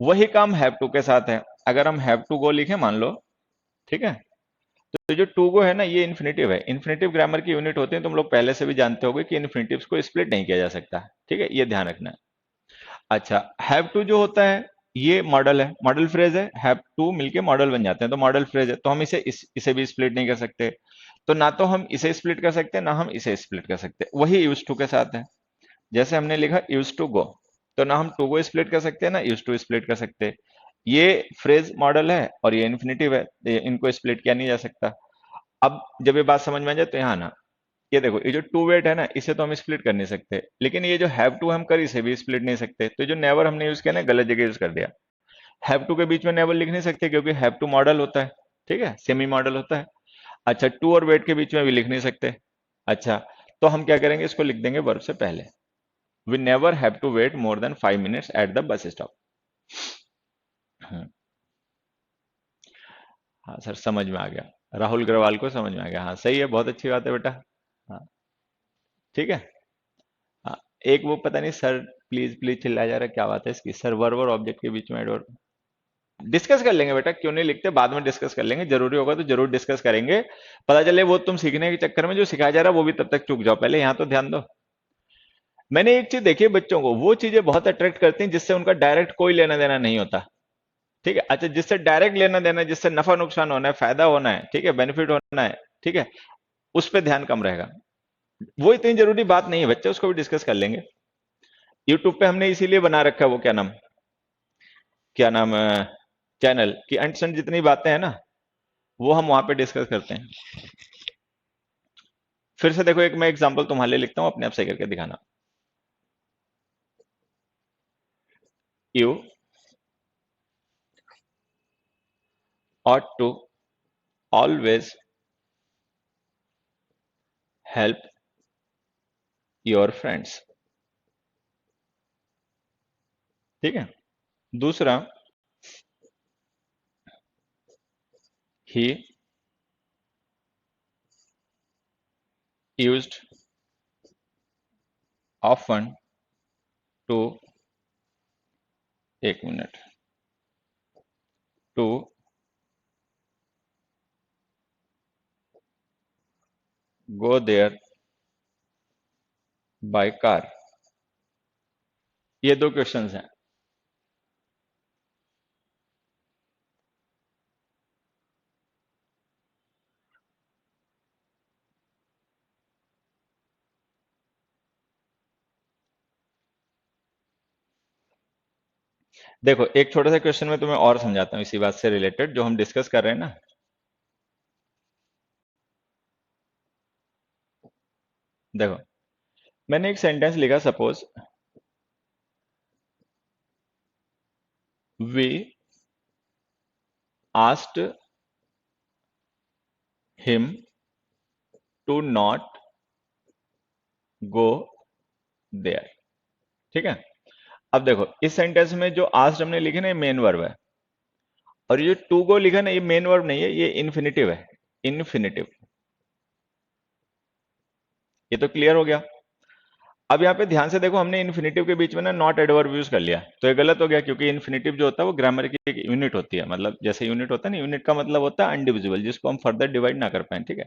वही काम हैव टू के साथ है। अगर हम हैव टू गो लिखे मान लो, ठीक है, तो जो टू गो है ना, ये इन्फिनेटिव है। इन्फिनेटिव ग्रामर की यूनिट होते हैं, तुम लोग पहले से भी जानते होगे कि इन्फिनेटिव्स को स्प्लिट नहीं किया जा सकता। ठीक है, ये ध्यान रखना है। अच्छा, हैव टू जो होता है ये मॉडल है, मॉडल फ्रेज है। हैव टू मिलके मॉडल बन जाते हैं, तो मॉडल फ्रेज है, तो हम इसे भी स्प्लिट नहीं कर सकते। तो ना तो हम इसे स्प्लिट कर सकते हैं, ना हम इसे स्प्लिट कर सकते। वही यूज टू के साथ है। जैसे हमने लिखा यूज टू गो, तो ना हम टू गो स्प्लिट कर सकते हैं, ना यूज टू स्प्लिट कर सकते। ये फ्रेज मॉडल है और ये इन्फिनेटिव है, इनको स्प्लिट किया नहीं जा सकता। अब जब ये बात समझ में आ जाए तो यहाँ ना, ये देखो, ये जो टू वेट है ना, इसे तो हम स्प्लिट कर नहीं सकते, लेकिन ये जो हैव टू हम कर, इसे भी स्प्लिट नहीं सकते। तो जो नेवर हमने यूज किया ना, गलत जगह यूज कर दिया। हैव टू के बीच में नेवर लिख नहीं सकते, क्योंकि हैव टू मॉडल होता है। ठीक है, सेमी मॉडल होता है। अच्छा, टू और वेट के बीच में भी लिख नहीं सकते। अच्छा, तो हम क्या करेंगे, इसको लिख देंगे वर्ब से पहले। We never have to wait more than 5 minutes at the bus stop. हाँ सर, समझ में आ गया। राहुल अग्रवाल को समझ में आ गया। हाँ सही है, बहुत अच्छी बात है बेटा। हाँ ठीक है। हाँ, एक वो पता नहीं सर, प्लीज प्लीज चिल्लाया जा रहा है, क्या बात है इसकी? सर वर्ब और ऑब्जेक्ट के बीच में एडवर्ब डिस्कस कर लेंगे बेटा, क्यों नहीं लिखते, बाद में डिस्कस कर लेंगे, जरूरी होगा तो जरूर डिस्कस करेंगे। पता चले वो तुम सीखने के चक्कर में जो सिखाया जा रहा है वो भी तब तक चूक जाओ, पहले यहाँ तो ध्यान दो। मैंने एक चीज देखी है, बच्चों को वो चीजें बहुत अट्रैक्ट करती हैं जिससे उनका डायरेक्ट कोई लेना देना नहीं होता। ठीक है, अच्छा, जिससे डायरेक्ट लेना देना है, जिससे नफा नुकसान होना है, फायदा होना है, ठीक है, बेनिफिट होना है, ठीक है, उस पर ध्यान कम रहेगा। वो इतनी जरूरी बात नहीं है बच्चे, उसको भी डिस्कस कर लेंगे। यूट्यूब पे हमने इसीलिए बना रखा है वो क्या नाम चैनल की अंट संट जितनी बातें हैं ना, वो हम वहां पे डिस्कस करते हैं। फिर से देखो, एक मैं एग्जांपल तुम्हारे लिए लिखता हूं, अपने आप सही करके दिखाना। You ought to always help your friends। ठीक है। दूसरा, he used often to, एक minute, to go there by car. ये दो क्वेश्चंस हैं। देखो, एक छोटा सा क्वेश्चन में तुम्हें और समझाता हूँ इसी बात से रिलेटेड जो हम डिस्कस कर रहे हैं ना। देखो, मैंने एक सेंटेंस लिखा, suppose we asked him to not go there. ठीक है। अब देखो, इस सेंटेंस में जो आस्क्ड हमने लिखे ना, ये मेन वर्ब है, और ये टू गो लिखा ना, ये मेन वर्ब नहीं है, ये इन्फिनेटिव है। इन्फिनेटिव, ये तो क्लियर हो गया। अब यहाँ पे ध्यान से देखो, हमने इन्फिनेटिव के बीच में ना नॉट एडवर्ब यूज कर लिया, तो ये गलत हो गया, क्योंकि इन्फिनेटिव जो होता है वो ग्रामर की एक यूनिट होती है। मतलब जैसे यूनिट होता है ना, यूनिट का मतलब होता है अनडिविजिबल, जिसको हम फर्दर डिवाइड ना कर पाए। ठीक है,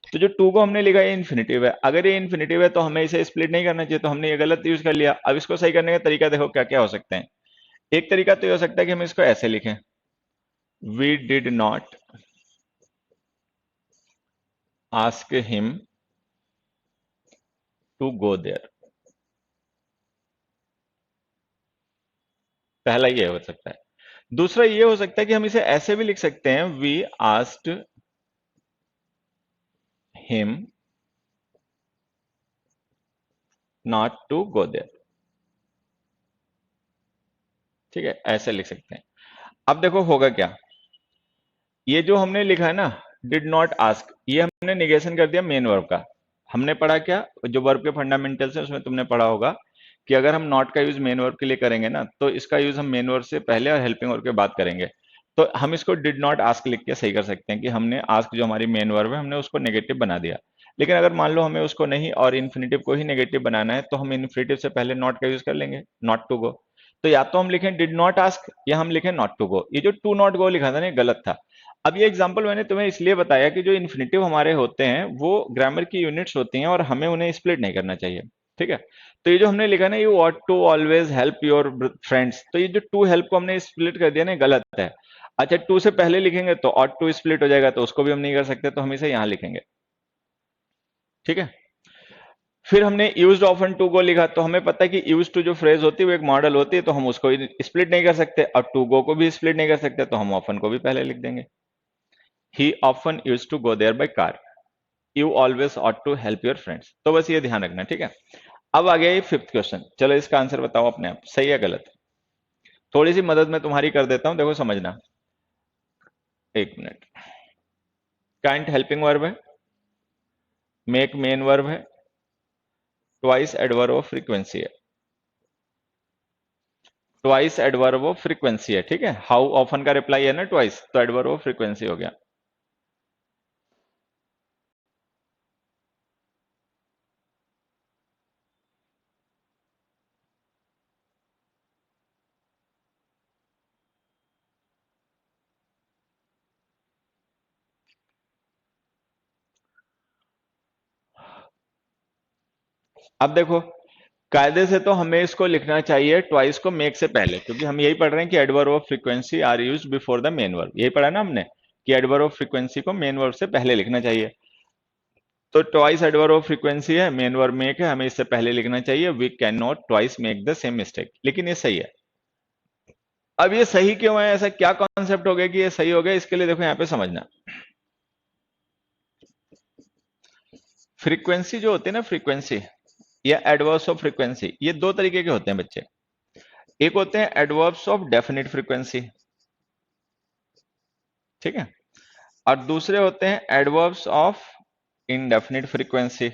तो जो टू को हमने लिखा है इन्फिनेटिव है, अगर ये इन्फिनेटिव है तो हमें इसे स्प्लिट नहीं करना चाहिए, तो हमने ये गलत यूज कर लिया। अब इसको सही करने का तरीका देखो क्या क्या हो सकते हैं। एक तरीका तो ये हो सकता है कि हम इसको ऐसे लिखें, we did not ask him to go there. पहला ये हो सकता है। दूसरा ये हो सकता है कि हम इसे ऐसे भी लिख सकते हैं, we asked him not to go there. ठीक है, ऐसे लिख सकते हैं। अब देखो होगा क्या, ये जो हमने लिखा है ना, डिड नॉट आस्क, ये हमने निगेशन कर दिया मेन वर्ब का। हमने पढ़ा क्या, जो वर्ब के फंडामेंटल्स है उसमें तुमने पढ़ा होगा कि अगर हम नॉट का यूज मेन वर्ब के लिए करेंगे ना, तो इसका यूज हम मेन वर्ब से पहले और हेल्पिंग वर्ब के बाद करेंगे। तो हम इसको डिड नॉट आस्क लिख के सही कर सकते हैं कि हमने आस्क जो हमारी मेन वर्ब है, हमने उसको नेगेटिव बना दिया। लेकिन अगर मान लो हमें उसको नहीं और इन्फिनेटिव को ही नेगेटिव बनाना है, तो हम इन्फिनेटिव से पहले नॉट का यूज कर लेंगे, नॉट टू गो। तो या तो हम लिखें डिड नॉट आस्क, या हम लिखें नॉट टू गो। ये जो टू नॉट गो लिखा था ना, ये गलत था। अब ये एग्जांपल मैंने तुम्हें इसलिए बताया कि जो इन्फिनेटिव हमारे होते हैं वो ग्रामर की यूनिट्स होती हैं और हमें उन्हें स्प्लिट नहीं करना चाहिए। ठीक है, तो ये जो हमने लिखा ना, you ought to always help your friends, तो ये जो टू हेल्प को हमने स्प्लिट कर दिया ना, गलत है। अच्छा, टू से पहले लिखेंगे तो ऑट टू स्प्लिट हो जाएगा, तो उसको भी हम नहीं कर सकते, तो हम इसे यहां लिखेंगे। ठीक है, फिर हमने यूज्ड ऑफन टू गो लिखा, तो हमें पता है कि यूज टू जो फ्रेज होती है वो एक मॉडल होती है, तो हम उसको स्प्लिट नहीं कर सकते, और टू गो को भी स्प्लिट नहीं कर सकते, तो हम ऑफन को भी पहले लिख देंगे। He often use to go there by car, you always ought to help your friends. तो बस ये ध्यान रखना, ठीक है। अब आ गया ये फिफ्थ क्वेश्चन, चलो इसका आंसर बताओ अपने आप, सही है गलत। थोड़ी सी मदद मैं तुम्हारी कर देता हूं, देखो समझना। एक मिनट। काइंड हेल्पिंग वर्ब है, मेक मेन वर्ब है, ट्वाइस एडवर्ब ऑफ फ्रीक्वेंसी है, ट्वाइस एडवर्ब ऑफ फ्रीक्वेंसी है। ठीक है, हाउ ऑफन का रिप्लाई है ना ट्वाइस, तो एडवर्ब ऑफ फ्रीक्वेंसी हो गया। अब देखो, कायदे से तो हमें इसको लिखना चाहिए ट्वाइस को मेक से पहले, क्योंकि हम यही पढ़ रहे हैं कि adverb of frequency are used before the main verb, यही पढ़ा ना हमने कि एडवर्ब ऑफ फ्रीक्वेंसी को मेन वर्ब से पहले लिखना चाहिए। तो ट्वाइस एडवर्ब ऑफ फ्रीक्वेंसी है, मेन वर्ब मेक है, हमें इससे पहले लिखना चाहिए। We can not twice make the same mistake, लेकिन ये सही है। अब ये सही क्यों है, ऐसा क्या कॉन्सेप्ट हो गया कि ये सही हो गया, इसके लिए देखो यहां पे समझना। फ्रीक्वेंसी जो होती है ना, फ्रीक्वेंसी या एडवर्ब्स ऑफ फ्रीक्वेंसी, ये दो तरीके के होते हैं बच्चे। एक होते हैं एडवर्ब्स ऑफ डेफिनिट फ्रीक्वेंसी, ठीक है, और दूसरे होते हैं adverbs of indefinite frequency.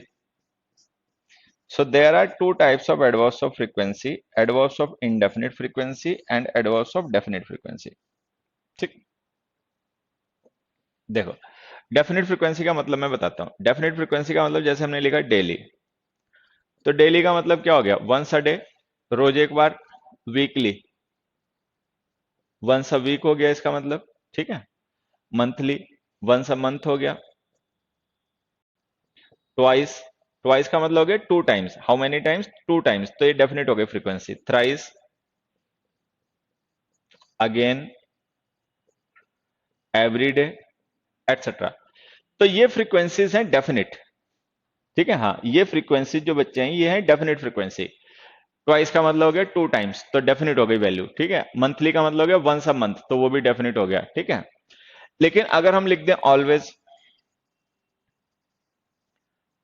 So there are two types of adverbs of frequency: adverbs of indefinite frequency and adverbs of definite frequency. ठीक, देखो डेफिनेट फ्रीक्वेंसी का मतलब मैं बताता हूं। डेफिनेट फ्रीक्वेंसी का मतलब जैसे हमने लिखा डेली, तो डेली का मतलब क्या हो गया, वंस अ डे, रोज एक बार। वीकली, वंस अ वीक हो गया इसका मतलब, ठीक है। मंथली, वंस अ मंथ हो गया। ट्वाइस, ट्वाइस का मतलब हो गया two times, how many times, two times, तो ये डेफिनेट हो गई frequency. Thrice, again, every day, etcetera. तो ये फ्रीक्वेंसीज हैं डेफिनेट, ठीक है। हाँ, ये फ्रीक्वेंसी जो बच्चे हैं ये है डेफिनेट फ्रीक्वेंसी। ट्वाइस का मतलब हो गया टू टाइम्स, तो डेफिनेट हो गई वैल्यू, ठीक है। मंथली का मतलब हो गया वंस अ मंथ, तो वो भी डेफिनेट हो गया, ठीक है। लेकिन अगर हम लिख दें ऑलवेज,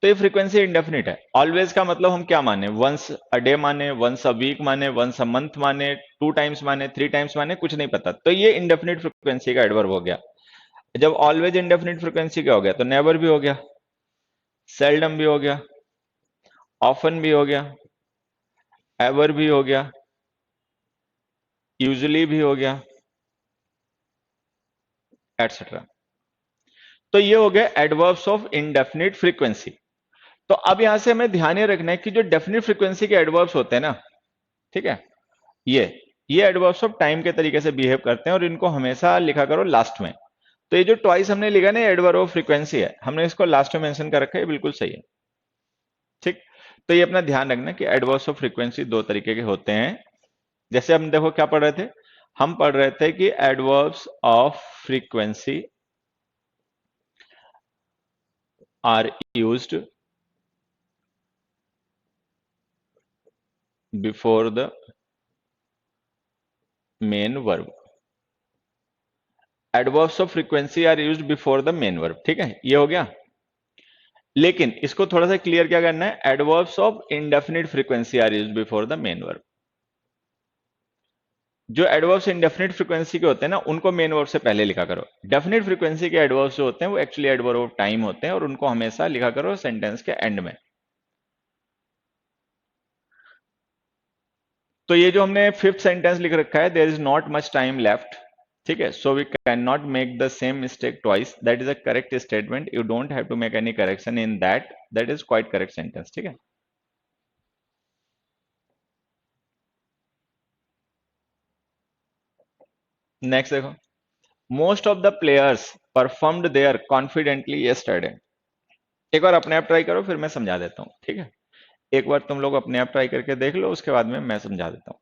तो ये फ्रीक्वेंसी इंडेफिनिट है। ऑलवेज का मतलब हम क्या माने, वंस अ डे माने, वंस अ वीक माने, वंस अ मंथ माने, टू टाइम्स माने, थ्री टाइम्स माने, कुछ नहीं पता, तो ये इंडेफिनिट फ्रीक्वेंसी का एडवर्ब हो गया। जब ऑलवेज इंडेफिनिट फ्रीक्वेंसी का हो गया, तो नेवर भी हो गया, सेल्डम भी हो गया, ऑफन भी हो गया, एवर भी हो गया, यूजुअली भी हो गया, एटसेट्रा। तो ये हो गया एडवर्ब्स ऑफ इंडेफिनिट फ्रीक्वेंसी। तो अब यहां से हमें ध्यान ये रखना है कि जो डेफिनिट फ्रीक्वेंसी के एडवर्ब्स होते हैं ना, ठीक है, ये ये एडवर्ब्स ऑफ टाइम के तरीके से बिहेव करते हैं, और इनको हमेशा लिखा करो लास्ट में। तो ये जो ट्वाइस हमने लिखा ना, एडवर्ब ऑफ फ्रीक्वेंसी है, हमने इसको लास्ट में मेंशन कर रखा है, बिल्कुल सही है, ठीक। तो ये अपना ध्यान रखना कि एडवर्ब्स ऑफ फ्रीक्वेंसी दो तरीके के होते हैं। जैसे हम देखो क्या पढ़ रहे थे, हम पढ़ रहे थे कि adverbs of frequency are used before the main verb. Adverbs of frequency are used before the main verb, ठीक है, ये हो गया। लेकिन इसको थोड़ा सा क्लियर क्या करना है, adverbs of indefinite frequency are used before the main verb. जो एडवर्ब्स इंडेफिनिट फ्रीक्वेंसी के होते हैं ना, उनको मेन वर्ब से पहले लिखा करो। डेफिनिट फ्रीक्वेंसी के एडवर्ब्स जो होते हैं वो एक्चुअली एडवर्ब ऑफ टाइम होते हैं, और उनको हमेशा लिखा करो सेंटेंस के एंड में। तो ये जो हमने फिफ्थ सेंटेंस लिख रखा है, there is not much time left, ठीक है, so we can not make the same mistake twice, that is a correct statement, you don't have to make any correction in that, that is quite correct sentence, ठीक है। नेक्स्ट देखो, most of the players performed there confidently yesterday. एक बार अपने आप ट्राई करो, फिर मैं समझा देता हूँ, ठीक है? एक बार तुम लोग अपने आप ट्राई करके देख लो, उसके बाद में मैं समझा देता हूँ।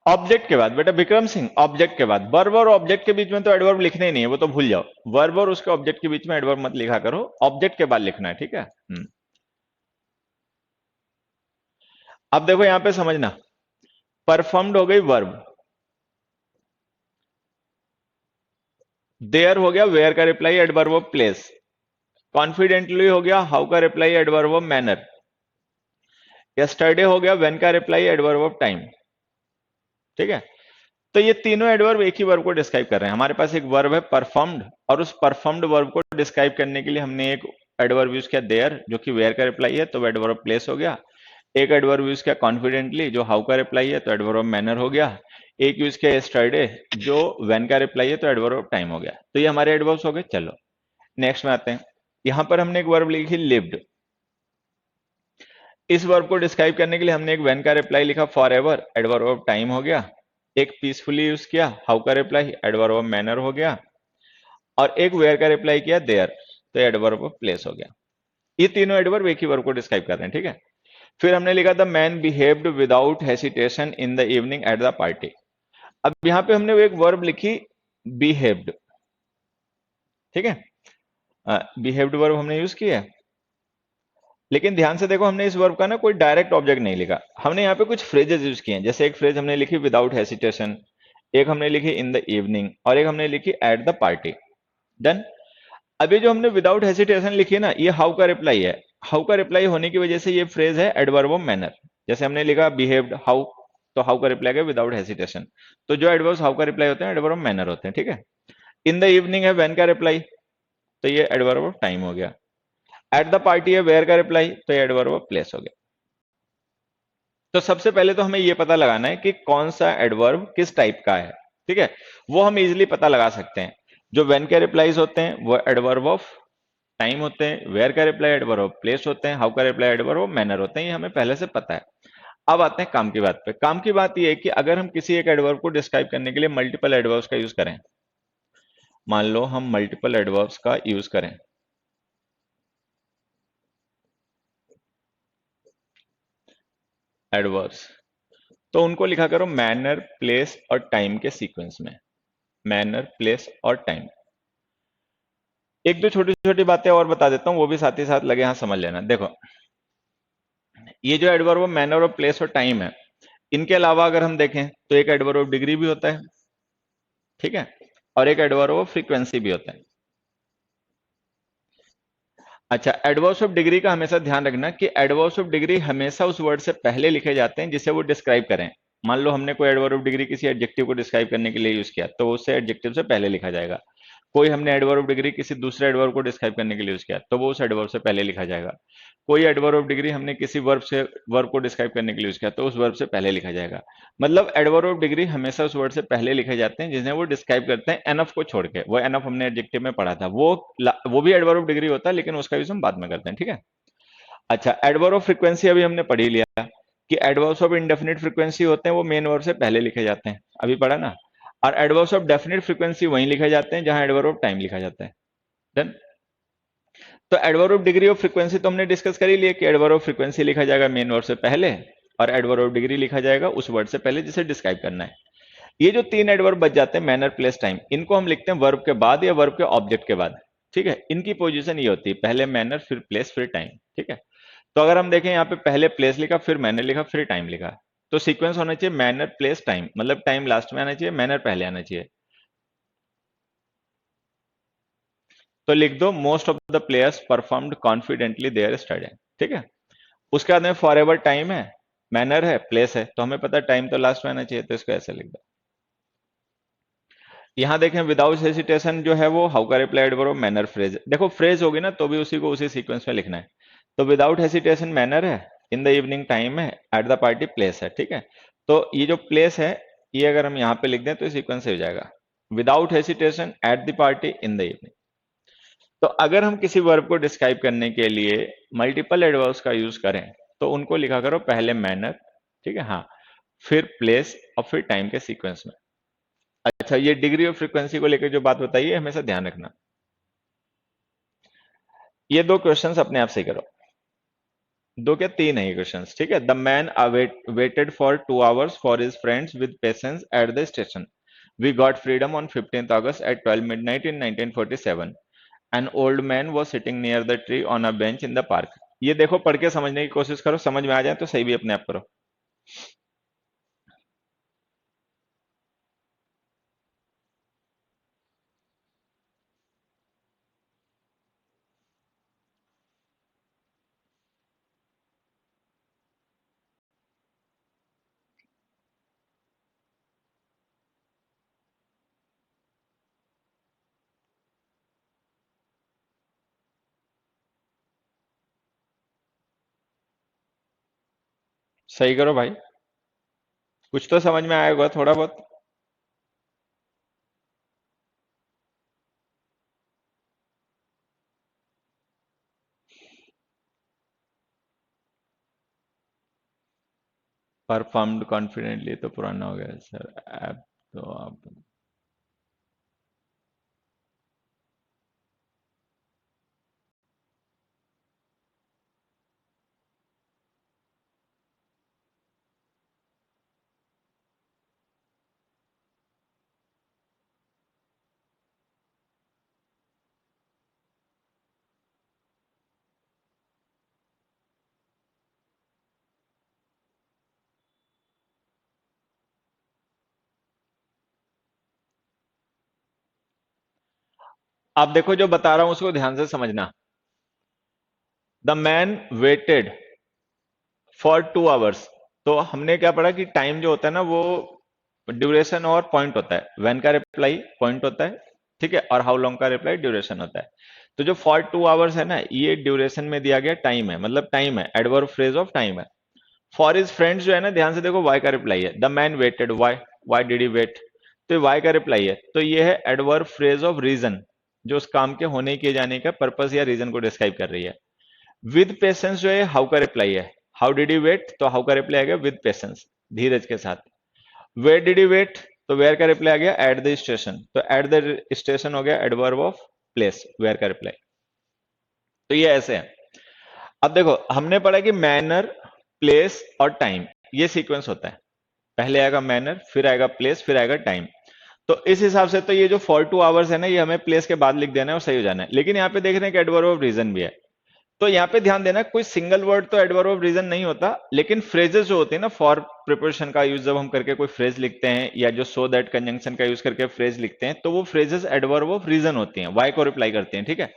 ऑब्जेक्ट के बाद बेटा विक्रम सिंह, ऑब्जेक्ट के बाद वर्ब और ऑब्जेक्ट के बीच में तो एडवर्ब लिखने ही नहीं है, वो तो भूल जाओ। वर्ब और उसके ऑब्जेक्ट के बीच में एडवर्ब मत लिखा करो, ऑब्जेक्ट के बाद लिखना है, ठीक है? अब देखो यहां पे समझना, परफॉर्म्ड हो गई वर्ब, देयर हो गया वेयर का reply adverb of place, confidently हो गया हाउ का reply adverb of manner, yesterday हो गया व्हेन का रिप्लाई एडवर्ब ऑफ टाइम, ठीक है? तो ये तीनों एडवर्ब एक ही वर्ब को डिस्क्राइब कर रहे हैं। हमारे पास एक वर्ब है परफॉर्म्ड, और उस परफॉर्म्ड वर्ब को डिस्क्राइब करने के लिए हमने एक एडवर्ब यूज किया देयर, जो कि वेयर का रिप्लाई है, तो एडवर्ब प्लेस हो गया। एक एडवर्ब यूज किया कॉन्फिडेंटली, जो हाउ का रिप्लाई है, तो एडवर्ब मैनर हो गया। एक यूज किया यस्टरडे, जो व्हेन का रिप्लाई है, तो एडवर्ब टाइम हो गया। तो ये हमारे एडवर्ब्स हो गए। चलो नेक्स्ट में आते हैं। यहां पर हमने एक वर्ब लिखी लिव्ड। इस वर्ब को डिस्क्राइब करने के लिए हमने एक व्हेन का रिप्लाई लिखा for ever, adverb of time हो गया। एक पीसफुली यूज किया हाउ का रिप्लाई, एडवर्ब ऑफ मैनर हो गया। और एक वेयर का रिप्लाई किया देयर, तो एडवर्ब ऑफ प्लेस हो गया। ये तीनों एडवर्ब एक ही वर्ब को डिस्क्राइब कर रहे हैं, ठीक है? फिर हमने लिखा the man behaved without hesitation in the evening at the party. अब यहां पे हमने वो एक वर्ब लिखी बिहेव्ड, ठीक है? बिहेव्ड वर्ब हमने यूज किया है, लेकिन ध्यान से देखो हमने इस वर्ब का ना कोई डायरेक्ट ऑब्जेक्ट नहीं लिखा। हमने यहाँ पे कुछ फ्रेजेस यूज किए हैं। जैसे एक फ्रेज हमने लिखी विदाउट हेसिटेशन, एक हमने लिखी इन द इवनिंग, और एक हमने लिखी एट द पार्टी। डन। अभी जो हमने विदाउट हेसिटेशन लिखी है ना, ये हाउ का रिप्लाई है। हाउ का रिप्लाई होने की वजह से ये फ्रेज है एडवर्ब ऑफ मैनर। जैसे हमने लिखा बिहेव्ड हाउ, तो हाउ का रिप्लाई है विदाउट हेसिटेशन। तो जो एडवर्ब हाउ का रिप्लाई होते हैं एडवर्ब ऑफ मैनर होते हैं, ठीक है? इन द इवनिंग है व्हेन का रिप्लाई, तो ये एडवर्ब ऑफ टाइम हो गया। एट द पार्टी है वेयर का रिप्लाई, तो ये एडवर्ब ऑफ प्लेस हो गया। तो सबसे पहले तो हमें यह पता लगाना है कि कौन सा एडवर्ब किस टाइप का है, ठीक है? वो हम इजिली पता लगा सकते हैं। जो व्हेन के रिप्लाईज होते हैं वो एडवर्ब ऑफ टाइम होते हैं, वेयर का रिप्लाई एडवर्ब ऑफ प्लेस होते हैं, हाउ का रिप्लाई एडवर्ब ऑफ मैनर होते हैं। ये हमें पहले से पता है। अब आते हैं काम की बात पे। काम की बात ये है कि अगर हम किसी एक एडवर्ब को डिस्क्राइब करने के लिए मल्टीपल एडवर्ब्स का यूज करें, मान लो हम मल्टीपल एडवर्ब्स का यूज करें, एडवर्ब्स, तो उनको लिखा करो मैनर, प्लेस और टाइम के सीक्वेंस में। मैनर, प्लेस और टाइम। एक दो छोटी छोटी बातें और बता देता हूं, वो भी साथ ही साथ लगे हाथ समझ लेना। देखो ये जो एडवर्ब मैनर और प्लेस और टाइम है, इनके अलावा अगर हम देखें तो एक एडवर्ब ऑफ डिग्री भी होता है, ठीक है? और एक एडवर्ब ऑफ फ्रीक्वेंसी भी होता है। अच्छा, एडवर्ब्स ऑफ डिग्री का हमेशा ध्यान रखना कि एडवर्ब्स ऑफ डिग्री हमेशा उस वर्ड से पहले लिखे जाते हैं जिसे वो डिस्क्राइब करें। मान लो हमने कोई एडवर्ब ऑफ डिग्री किसी एडजेक्टिव को डिस्क्राइब करने के लिए यूज किया, तो उसे एडजेक्टिव से पहले लिखा जाएगा। कोई हमने एडवर्ब ऑफ डिग्री किसी दूसरे एडवर्ब को डिस्क्राइब करने के लिए यूज किया, तो वो उस एडवर्ब से पहले लिखा जाएगा। कोई एडवर्ब ऑफ डिग्री हमने किसी वर्ब को डिस्क्राइब करने के लिए यूज किया, तो उस वर्ब से पहले लिखा जाएगा। मतलब एडवर्ब ऑफ डिग्री हमेशा उस वर्ड से पहले लिखे जाते हैं जिन्हें वो डिस्क्राइब करते हैं एनफ को छोड़ के। वो एनफ हमने एडजेक्टिव में पढ़ा था, वो भी एडवर्ब ऑफ डिग्री होता है, लेकिन उसका यूज हम बाद में करते हैं, ठीक है? अच्छा, एडवर्ब ऑफ फ्रीक्वेंसी अभी हमने पढ़ ही लिया कि एडवर्ब्स ऑफ इंडेफिनिट फ्रीक्वेंसी होते हैं, वो मेन वर्ब से पहले लिखे जाते हैं, अभी पढ़ा ना। और एडवर्ब्स ऑफ डेफिनिट फ्रीक्वेंसी वहीं लिखे जाते हैं जहां एडवर्ब ऑफ टाइम लिखा जाता है। डन। तो adverb of degree of frequency तो हमने डिस्कस कर ही लिया कि एडवर्ब ऑफ फ्रीक्वेंसी लिखा जाएगा मेन वर्ब से पहले, और एडवर्ब ऑफ डिग्री लिखा जाएगा उस वर्ड से पहले जिसे डिस्क्राइब करना है। ये जो तीन एडवर्ब बच जाते हैं मैनर, प्लेस, टाइम, इनको हम लिखते हैं वर्ब के बाद या वर्ब के ऑब्जेक्ट के बाद, ठीक है? इनकी पोजीशन ये होती है, पहले मैनर, फिर प्लेस, फिर टाइम, ठीक है? तो अगर हम देखें यहाँ पे पहले प्लेस लिखा, फिर मैनर लिखा, फिर टाइम लिखा, तो सीक्वेंस होना चाहिए मैनर, प्लेस, टाइम। मतलब टाइम लास्ट में आना चाहिए, मैनर पहले आना चाहिए। तो लिख दो most of the players performed confidently there study, ठीक है? उसके बाद में फॉर एवर टाइम है, मैनर है, प्लेस है, तो हमें पता है टाइम तो लास्ट में आना चाहिए, तो इसको ऐसे लिख दो। यहां देखें विदाउट हेसिटेशन जो है वो हाउ का रिप्लाई एडवर्ब मैनर फ्रेज, देखो फ्रेज होगी ना तो भी उसी को उसी सीक्वेंस में लिखना है। तो विदाउट हेसिटेशन मैनर है, इन द इवनिंग टाइम है, एट द पार्टी प्लेस है, ठीक है। तो ये जो प्लेस है ये अगर हम यहाँ पे लिख दें तो सीक्वेंस से हो जाएगा, without hesitation at the party in the evening. तो अगर हम किसी वर्ब को डिस्क्राइब करने के लिए मल्टीपल एडवर्ब्स का यूज करें तो उनको लिखा करो पहले मैनर, ठीक है, हाँ, फिर प्लेस और फिर टाइम के सीक्वेंस में। अच्छा, ये डिग्री ऑफ फ्रीक्वेंसी को लेकर जो बात बताई है हमेशा ध्यान रखना। ये दो क्वेश्चंस अपने आप से ही करो, दो क्या तीन है ये क्वेश्चंस, ठीक है। The man waited for 2 hours for his friends with patience at the station, we got freedom on 15th August at 12 midnight in 1947। An old man was sitting near the tree on a bench in the park. ये देखो पढ़ के समझने की कोशिश करो, समझ में आ जाए तो सही भी अपने आप करो। सही करो भाई, कुछ तो समझ में आया होगा थोड़ा बहुत। परफॉर्म्ड कॉन्फिडेंटली तो पुराना हो गया सर, अब तो आप। आप देखो जो बता रहा हूं उसको ध्यान से समझना। The man waited for 2 hours, तो हमने क्या पढ़ा कि टाइम जो होता है ना वो ड्यूरेशन और पॉइंट होता है, व्हेन का रिप्लाई पॉइंट होता है, ठीक है, और हाउ लॉन्ग का रिप्लाई ड्यूरेशन होता है। तो जो फॉर 2 hours है ना ये ड्यूरेशन में दिया गया टाइम है, मतलब टाइम है, एडवर्ब फ्रेज ऑफ टाइम है। फॉर हिज फ्रेंड्स जो है ना ध्यान से देखो वाई का रिप्लाई है, the man waited why, why did he wait, तो वाई का रिप्लाई है, तो ये है एडवर्ब फ्रेज ऑफ रीजन, जो उस काम के होने किए जाने का पर्पस या रीजन को डिस्क्राइब कर रही है। विद पेशेंस जो है हाउ का रिप्लाई है, हाउ डिड यू वेट, तो हाउ का रिप्लाई आ गया विद पेशेंस, धीरज के साथ। वेयर डिड यू वेट, तो वेयर का रिप्लाई आ गया एट द स्टेशन, तो एट द स्टेशन हो गया एडवर्ब ऑफ प्लेस, वेयर का रिप्लाई। तो ये ऐसे है। अब देखो हमने पढ़ा कि मैनर, प्लेस और टाइम ये सीक्वेंस होता है, पहले आएगा मैनर, फिर आएगा प्लेस, फिर आएगा टाइम। तो इस हिसाब से तो ये जो फॉर 2 hours है ना ये हमें प्लेस के बाद लिख देना है और सही हो जाना है। लेकिन यहाँ पे देख रहे हैं कि एडवर्ब ऑफ रीजन भी है, तो यहाँ पे ध्यान देना कोई सिंगल वर्ड तो एडवर्ब ऑफ रीजन नहीं होता, लेकिन फ्रेजेस जो होते हैं ना फॉर प्रिपोजिशन का यूज जब हम करके कोई फ्रेज लिखते हैं या जो सो दैट कंजंक्शन का यूज करके फ्रेज लिखते हैं तो वो फ्रेजेस एडवर्ब ऑफ रीजन होती हैं, वाई को रिप्लाई करते हैं, ठीक है।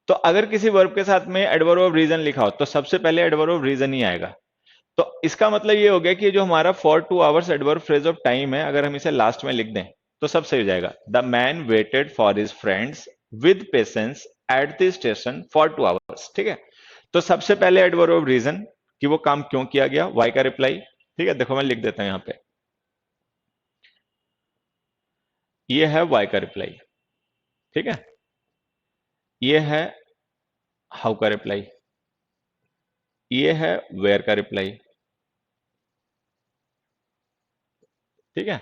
तो अगर किसी वर्ब के साथ में एडवर्ब ऑफ रीजन लिखा हो तो सबसे पहले एडवर्ब ऑफ रीजन ही आएगा। तो इसका मतलब ये हो गया कि जो हमारा for 2 hours adverb phrase of time है अगर हम इसे लास्ट में लिख दें तो सब सही हो जाएगा। The man waited for his friends with patience at the station for 2 hours, ठीक है। तो सबसे पहले एडवर्ब ऑफ रीजन कि वो काम क्यों किया गया, वाई का रिप्लाई, ठीक है। देखो मैं लिख देता हूं यहां पे, ये है वाई का रिप्लाई, ठीक है। ये है हाउ का रिप्लाई, ये है वेयर का रिप्लाई, ठीक है।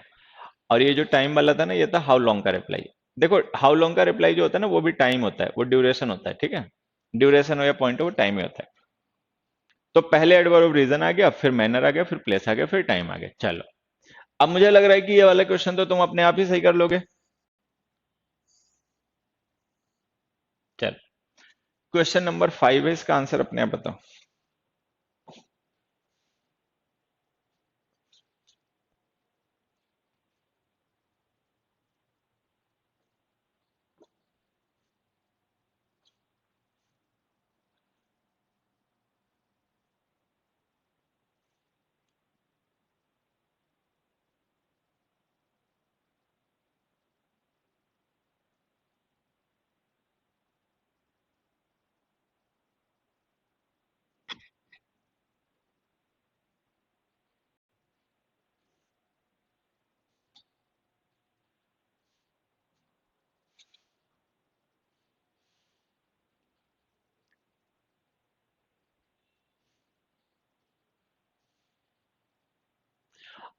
और ये जो टाइम वाला था ना ये था हाउ लॉन्ग का रिप्लाई। देखो हाउ लॉन्ग का रिप्लाई जो होता है ना वो भी टाइम होता है, वो ड्यूरेशन होता है, ठीक है। ड्यूरेशन हो या पॉइंट हो वो टाइम ही होता है। तो पहले एडवर्ब ऑफ रीजन आ गया, फिर मैनर आ गया, फिर प्लेस आ गया, फिर टाइम आ गया। चलो अब मुझे लग रहा है कि ये वाला क्वेश्चन तो तुम अपने आप ही सही कर लोगे। चलो क्वेश्चन नंबर 5 है, इसका आंसर अपने आप बताओ।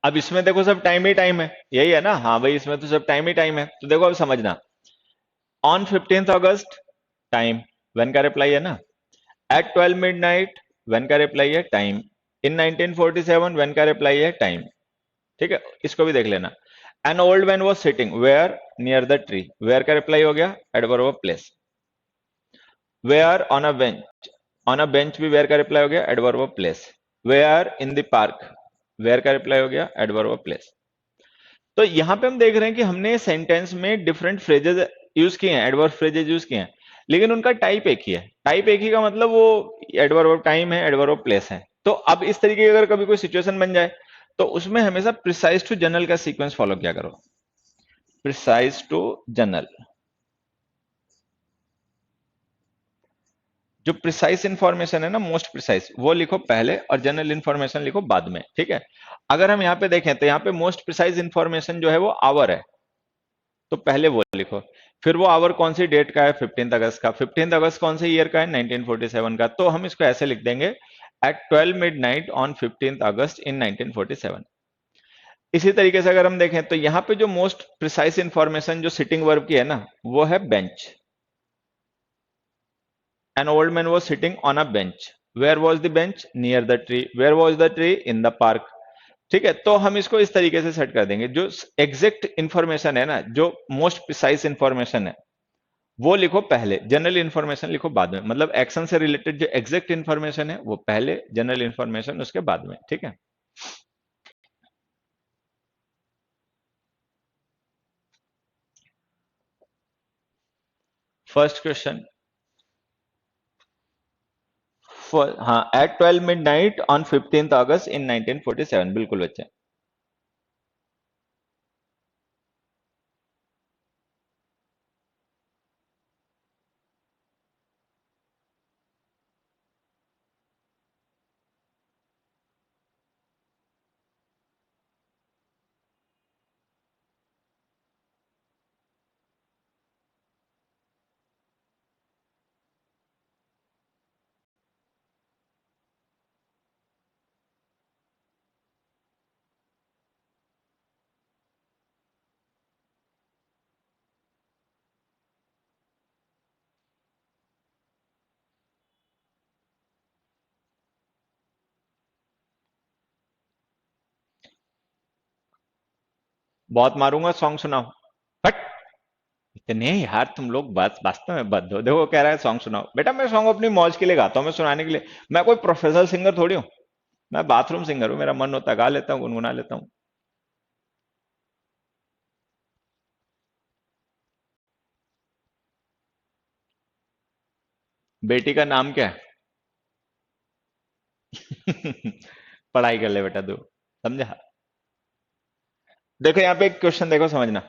अब इसमें देखो सब टाइम ही टाइम है, यही है ना, हाँ भाई इसमें तो सब टाइम ही टाइम है। तो देखो अब समझना, on 15th August time, when का रिप्लाई है ना, एट 12 मिडनाइट व्हेन का रिप्लाई है टाइम, इन 1947 व्हेन का रिप्लाई है टाइम। ठीक है, इसको भी देख लेना। An old man was sitting where, near the tree, where का रिप्लाई हो गया adverb of place. Where on a bench, on a bench भी वेयर का रिप्लाई हो गया adverb of place. Where in the park, where का रिप्लाई हो गया एडवर्ब ऑफ प्लेस। तो यहां पे हम देख रहे हैं कि हमने सेंटेंस में डिफरेंट फ्रेजेस यूज किए हैं, एडवर्ब फ्रेजेस यूज किए हैं, लेकिन उनका टाइप एक ही है। टाइप एक ही का मतलब वो एडवर्ब ऑफ टाइम है, एडवर्ब ऑफ प्लेस है। तो अब इस तरीके की अगर कभी कोई सिचुएशन बन जाए तो उसमें हमेशा प्रिसाइज टू जनरल का सीक्वेंस फॉलो किया करो। प्रिसाइज टू जनरल, जो प्रिसाइज इंफॉर्मेशन है ना, मोस्ट प्रिसाइज, वो लिखो पहले और जनरल इंफॉर्मेशन लिखो बाद में। ठीक है, अगर हम यहाँ पे देखें तो यहाँ पे मोस्ट प्रिसाइज इंफॉर्मेशन जो है वो आवर है, तो पहले वो लिखो। फिर वो आवर कौन सी डेट का है, 15 अगस्त का। 15 अगस्त कौन से ईयर का है, 1947 का। तो हम इसको ऐसे लिख देंगे, एट 12 मिडनाइट ऑन 15 अगस्त इन 1947। इसी तरीके से अगर हम देखें तो यहाँ पे जो मोस्ट प्रिसाइज इंफॉर्मेशन जो सिटिंग वर्ब की है ना, वो है bench. An old man was sitting on a bench. Where was the bench? Near the tree. Where was the tree? In the park. ठीक है, तो हम इसको इस तरीके से सेट कर देंगे। जो एग्जैक्ट इंफॉर्मेशन है ना, जो मोस्ट प्रिसाइज इंफॉर्मेशन है, वो लिखो पहले, जनरल इंफॉर्मेशन लिखो बाद में। मतलब एक्शन से रिलेटेड जो एग्जैक्ट इंफॉर्मेशन है वो पहले, जनरल इंफॉर्मेशन उसके बाद में। ठीक है, फर्स्ट क्वेश्चन, हाँ, एट 12 मिडनाइट ऑन 15th अगस्त इन 1947, बिल्कुल बच्चे। बहुत मारूंगा, सॉन्ग सुनाओ। हट, इतने यार तुम लोग बात वास्तव में बद्ध हो। देखो कह रहा है सॉन्ग सुनाओ। बेटा मैं सॉन्ग अपनी मौज के लिए गाता हूँ, मैं सुनाने के लिए, मैं कोई प्रोफेशनल सिंगर थोड़ी हूँ। मैं बाथरूम सिंगर हूँ, मेरा मन होता है गा लेता हूँ, गुनगुना लेता हूँ। बेटी का नाम क्या है? पढ़ाई कर ले बेटा तू, समझा? देखो यहाँ पे एक क्वेश्चन देखो, समझना।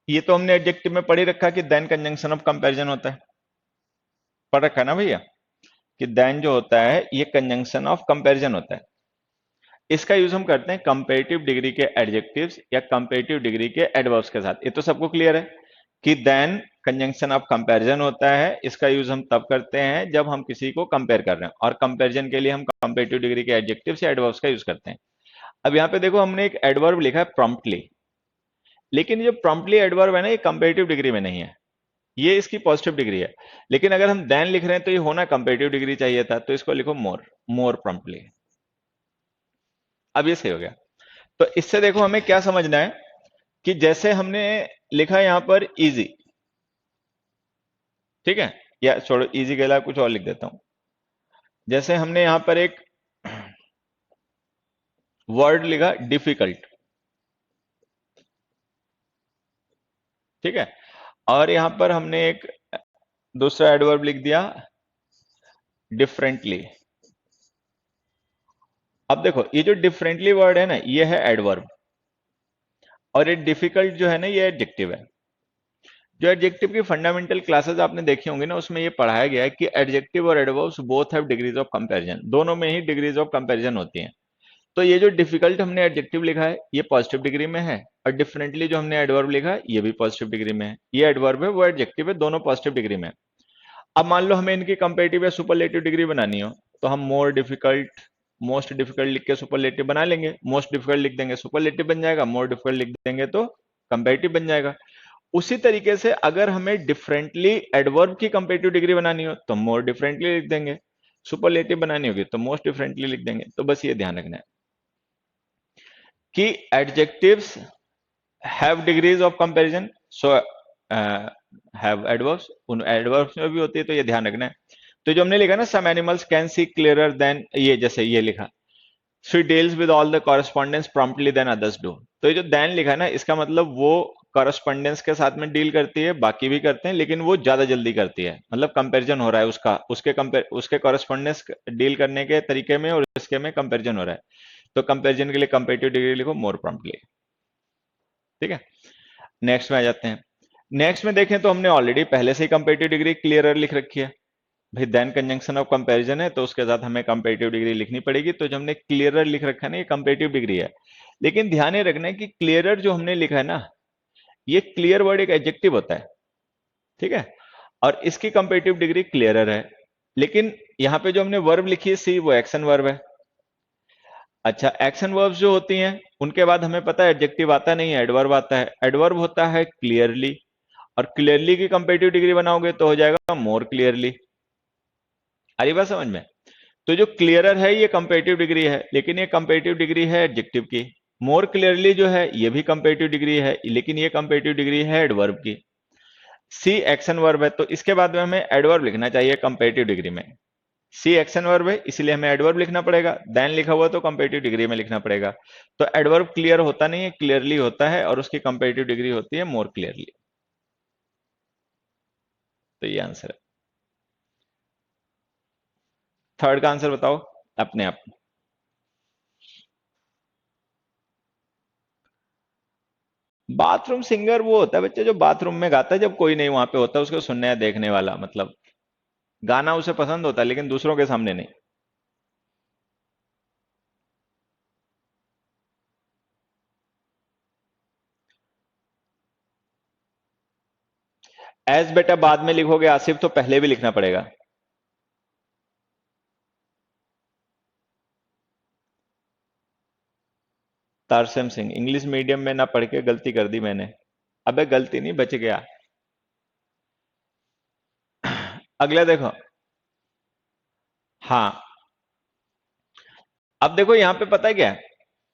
ये तो हमने एडजेक्टिव में पढ़ ही रखा है कि देन कंजंक्शन ऑफ कंपैरिजन होता है। पढ़ रखा है ना भैया, कि देन जो होता है ये कंजंक्शन ऑफ कंपैरिजन होता है। इसका यूज हम करते हैं कंपैरेटिव डिग्री के एडजेक्टिव्स या कंपैरेटिव डिग्री के एडवर्ब्स के साथ। ये तो सबको क्लियर है कि देन कंजंक्शन ऑफ कंपैरिजन होता है। इसका यूज हम तब करते हैं जब हम किसी को कंपेयर कर रहे हैं, और कंपैरिजन के लिए हम कंपैरेटिव डिग्री के एडजेक्टिव्स या एडवर्ब्स का यूज करते हैं। अब यहाँ पे देखो हमने एक एडवर्ब लिखा है प्रॉम्प्टली, लेकिन ये प्रॉम्प्टली एडवर्ब है ना, ये कंपैरेटिव डिग्री में नहीं है, ये इसकी पॉजिटिव डिग्री है। लेकिन अगर हम देन लिख रहे हैं तो ये होना कंपैरेटिव डिग्री चाहिए था, तो इसको लिखो मोर, मोर प्रॉम्प्टली। अब ये सही हो गया। तो इससे देखो हमें क्या समझना है, कि जैसे हमने लिखा है यहां पर इजी, ठीक है, या छोड़ो इजी के अलावा कुछ और लिख देता हूं। जैसे हमने यहां पर एक वर्ड लिखा डिफिकल्ट, ठीक है, और यहां पर हमने एक दूसरा एडवर्ब लिख दिया डिफरेंटली। अब देखो ये जो डिफरेंटली वर्ड है ना, ये है एडवर्ब, और ये डिफिकल्ट जो है ना, ये एडजेक्टिव है। जो एडजेक्टिव की फंडामेंटल क्लासेस आपने देखी होंगी ना, उसमें ये पढ़ाया गया है कि एडजेक्टिव और adverbs both have degrees of comparison, दोनों में ही डिग्रीज ऑफ कंपैरिजन होती हैं। तो ये जो डिफिकल्ट हमने एडजेक्टिव लिखा है ये पॉजिटिव डिग्री में है, और डिफरेंटली जो हमने एडवर्ब लिखा है ये भी पॉजिटिव डिग्री में है। ये एडवर्ब है, वो एडजेक्टिव है, दोनों पॉजिटिव डिग्री में है। अब मान लो हमें इनकी कंपेरेटिव या सुपरलेटिव डिग्री बनानी हो, तो हम मोस्ट डिफिकल्ट लिख के सुपरलेटिव बना लेंगे, मोस्ट डिफिकल्ट लिख देंगे सुपरलेटिव बन जाएगा, मोर डिफिकल्ट लिख देंगे तो कंपैरेटिव बन जाएगा। उसी तरीके से अगर हमें डिफरेंटली एडवर्ब की कंपैरेटिव डिग्री बनानी हो तो मोर डिफरेंटली लिख देंगे, सुपरलेटिव बनानी होगी तो मोस्ट डिफरेंटली लिख देंगे। तो बस ये ध्यान रखना है कि adjectives have degrees of comparison, so have adverbs, उन एडवर्ब्स में भी होती है, तो ये ध्यान रखना है। तो जो हमने लिखा ना, some animals can see clearer than, ये जैसे ये लिखा, she deals with all the correspondence promptly than others do, तो ये जो देन लिखा है ना, इसका मतलब वो कॉरेस्पॉन्डेंस के साथ में डील करती है, बाकी भी करते हैं लेकिन वो ज्यादा जल्दी करती है, मतलब कंपैरिजन हो रहा है उसका, उसके कॉरेस्पॉन्डेंस डील करने के तरीके में और इसके में कंपैरिजन हो रहा है, तो कंपैरिजन के लिए कंपैरेटिव डिग्री लिखो मोर प्रॉम्प्टली। ठीक है, नेक्स्ट में आ जाते हैं। नेक्स्ट में देखें तो हमने ऑलरेडी पहले से ही कंपैरेटिव डिग्री क्लियरर लिख रखी है भाई, देन कंजंक्शन ऑफ कंपैरिजन है तो उसके साथ हमें कंपैरेटिव डिग्री लिखनी पड़ेगी, तो जो हमने क्लियरर लिख रखा है ना, ये कंपैरेटिव डिग्री है। लेकिन ध्यान ये रखना है कि क्लियरर जो हमने लिखा है ना, ये क्लियर वर्ड एक एडजेक्टिव होता है, ठीक है, और इसकी कंपैरेटिव डिग्री क्लियरर है। लेकिन यहां पे जो हमने वर्ब लिखी है सी, वो एक्शन वर्ब है। अच्छा, एक्शन वर्ब्स जो होती हैं उनके बाद हमें पता है एडजेक्टिव आता नहीं है, एडवर्ब आता है। एडवर्ब होता है क्लियरली, और क्लियरली की कंपैरेटिव डिग्री बनाओगे तो हो जाएगा मोर क्लियरली। आ रही बात समझ में? तो जो क्लियरर है ये कंपैरेटिव डिग्री है, लेकिन ये कंपैरेटिव डिग्री है एडजेक्टिव की। मोर क्लियरली जो है ये भी कंपैरेटिव डिग्री है, लेकिन ये कंपैरेटिव डिग्री है एडवर्ब की। सी एक्शन वर्ब है, तो इसके बाद में हमें एडवर्ब लिखना चाहिए कंपैरेटिव डिग्री में। सी एक्शन वर्ब है इसलिए हमें एडवर्ब लिखना पड़ेगा, देन लिखा हुआ तो कंपैरेटिव डिग्री में लिखना पड़ेगा। तो एडवर्ब क्लियर होता नहीं है, क्लियरली होता है, और उसकी कंपैरेटिव डिग्री होती है मोर क्लियरली। तो ये आंसर है। थर्ड का आंसर बताओ अपने आप। बाथरूम सिंगर वो होता है बच्चे जो बाथरूम में गाता है जब कोई नहीं वहां पे होता, उसको सुनने या देखने वाला, मतलब गाना उसे पसंद होता है लेकिन दूसरों के सामने नहीं। एज बेटा बाद में लिखोगे आसिफ, तो पहले भी लिखना पड़ेगा। तारसेम सिंह इंग्लिश मीडियम में ना पढ़ के गलती कर दी मैंने। अबे गलती नहीं, बच गया। अगला देखो। हाँ, अब देखो यहाँ पे पता है क्या है,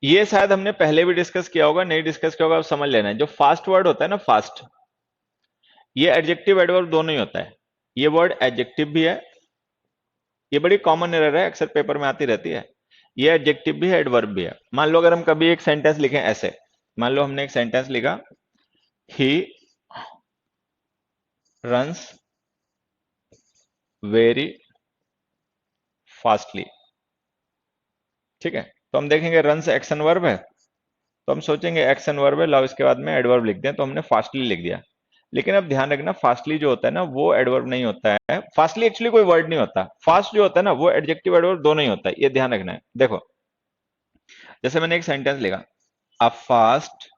ये शायद हमने पहले भी डिस्कस किया होगा, नहीं डिस्कस किया होगा, अब समझ लेना है। जो फास्ट वर्ड होता है ना, फास्ट, ये एडजेक्टिव एडवर्ब दोनों ही होता है। ये वर्ड एडजेक्टिव भी है, ये बड़ी कॉमन एरर है, अक्सर पेपर में आती रहती है। ये एडजेक्टिव भी है, एडवर्ब भी है। मान लो अगर हम कभी एक सेंटेंस लिखें ऐसे, मान लो हमने एक सेंटेंस लिखा, ही रन्स वेरी फास्टली, ठीक है, तो हम देखेंगे रन्स एक्शन वर्ब है, तो हम सोचेंगे एक्शन वर्ब है, लाओ इसके बाद में एडवर्ब लिख दें, तो हमने फास्टली लिख दिया। लेकिन अब ध्यान रखना, फास्टली जो होता है ना वो एडवर्ब नहीं होता है, फास्टली एक्चुअली कोई वर्ड नहीं होता, फास्ट जो होता है ना वो एडजेक्टिव एडवर्ब दोनों ही होता है, ये ध्यान रखना है। देखो, जैसे मैंने एक सेंटेंस लिखा, a fast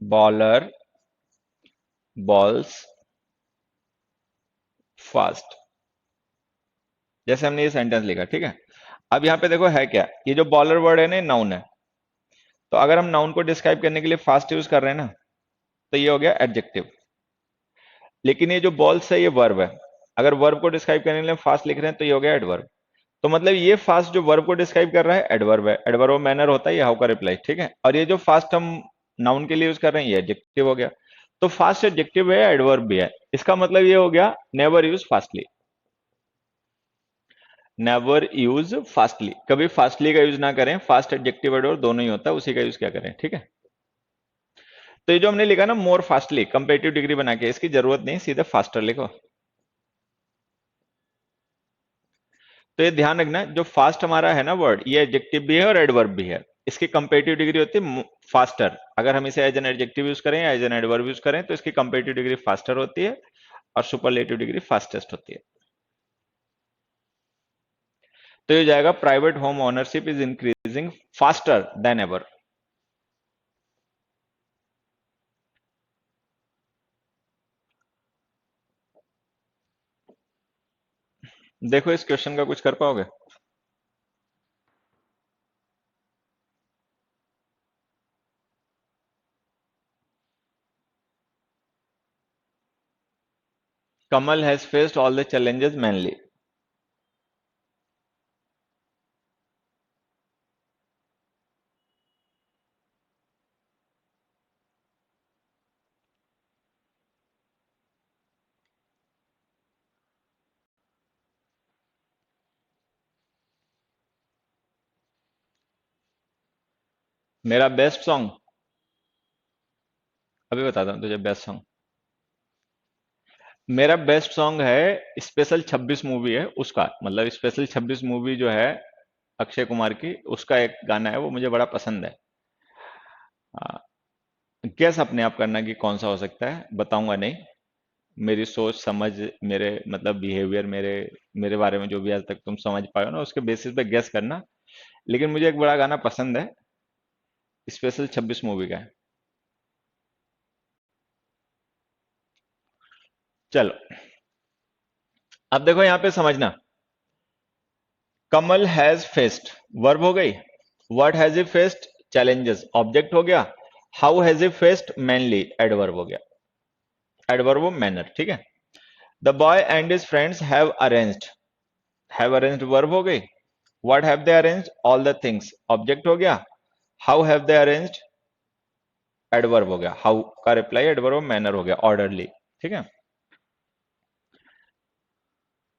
bowler balls fast, जैसे हमने ये सेंटेंस लिखा, ठीक है। अब यहाँ पे देखो है क्या, ये जो बॉलर वर्ड है ना, नाउन है, तो अगर हम नाउन को डिस्क्राइब करने के लिए फास्ट यूज कर रहे हैं ना, तो ये हो गया एडजेक्टिव। लेकिन ये जो बॉल्स है ये वर्ब है, अगर वर्ब को डिस्क्राइब करने के लिए फास्ट लिख रहे हैं तो ये हो गया एडवर्ब। तो मतलब ये फास्ट जो वर्ब को डिस्क्राइब कर रहा है एडवर्ब है, एडवर्ब मैनर होता है, ये हाउ का रिप्लाई, ठीक है। और ये जो फास्ट हम नाउन के लिए यूज कर रहे हैं ये एडजेक्टिव हो गया। तो फास्ट एडजेक्टिव है, एडवर्ब भी है, इसका मतलब ये हो गया never use fastly. Never use fastly, कभी फास्टली का यूज ना करें, फास्ट एडजेक्टिव एडवर्ब दोनों ही होता है, उसी का यूज क्या करें, ठीक है। तो ये जो हमने लिखा ना मोर फास्टली, कंपेरेटिव डिग्री बना के, इसकी जरूरत नहीं, सीधे फास्टर लिखो। तो ये ध्यान रखना, जो फास्ट हमारा है ना वर्ड, ये एडजेक्टिव भी है और एडवर्ब भी है, इसकी कंपेरेटिव डिग्री होती है फास्टर। अगर हम इसे एज एन एडजेक्टिव यूज करें या एज एन एडवर्ब यूज करें तो इसकी कंपेरेटिव डिग्री फास्टर होती है, और सुपरलेटिव डिग्री फास्टेस्ट होती है। तो ये जाएगा, private home ownership is increasing faster than ever. देखो इस क्वेश्चन का कुछ कर पाओगे? Kamal has faced all the challenges manly. मेरा बेस्ट सॉन्ग, अभी बताता हूँ तुझे बेस्ट सॉन्ग। मेरा बेस्ट सॉन्ग है स्पेशल 26 मूवी है उसका, मतलब स्पेशल 26 मूवी जो है अक्षय कुमार की, उसका एक गाना है वो मुझे बड़ा पसंद है। गेस अपने आप करना कि कौन सा हो सकता है, बताऊंगा नहीं। मेरी सोच समझ, मेरे मतलब बिहेवियर, मेरे मेरे बारे में जो भी आज तक तुम समझ पाए हो ना, उसके बेसिस पे गेस करना। लेकिन मुझे एक बड़ा गाना पसंद है, स्पेशल 26 मूवी का है। चलो, अब देखो यहाँ पे समझना। कमल हैज फेस्ड, वर्ब हो गई। What has he faced, challenges, object हो गया। How has he faced, manly, adverb हो गया। एडवर्ब मैनर, ठीक है। The boy and his friends have arranged verb हो गई। What have they arranged, all the things, object हो गया। How have they arranged, adverb हो गया। हाउ का रिप्लाई एडवर्ब मैनर हो गया, ऑर्डरली। ठीक है,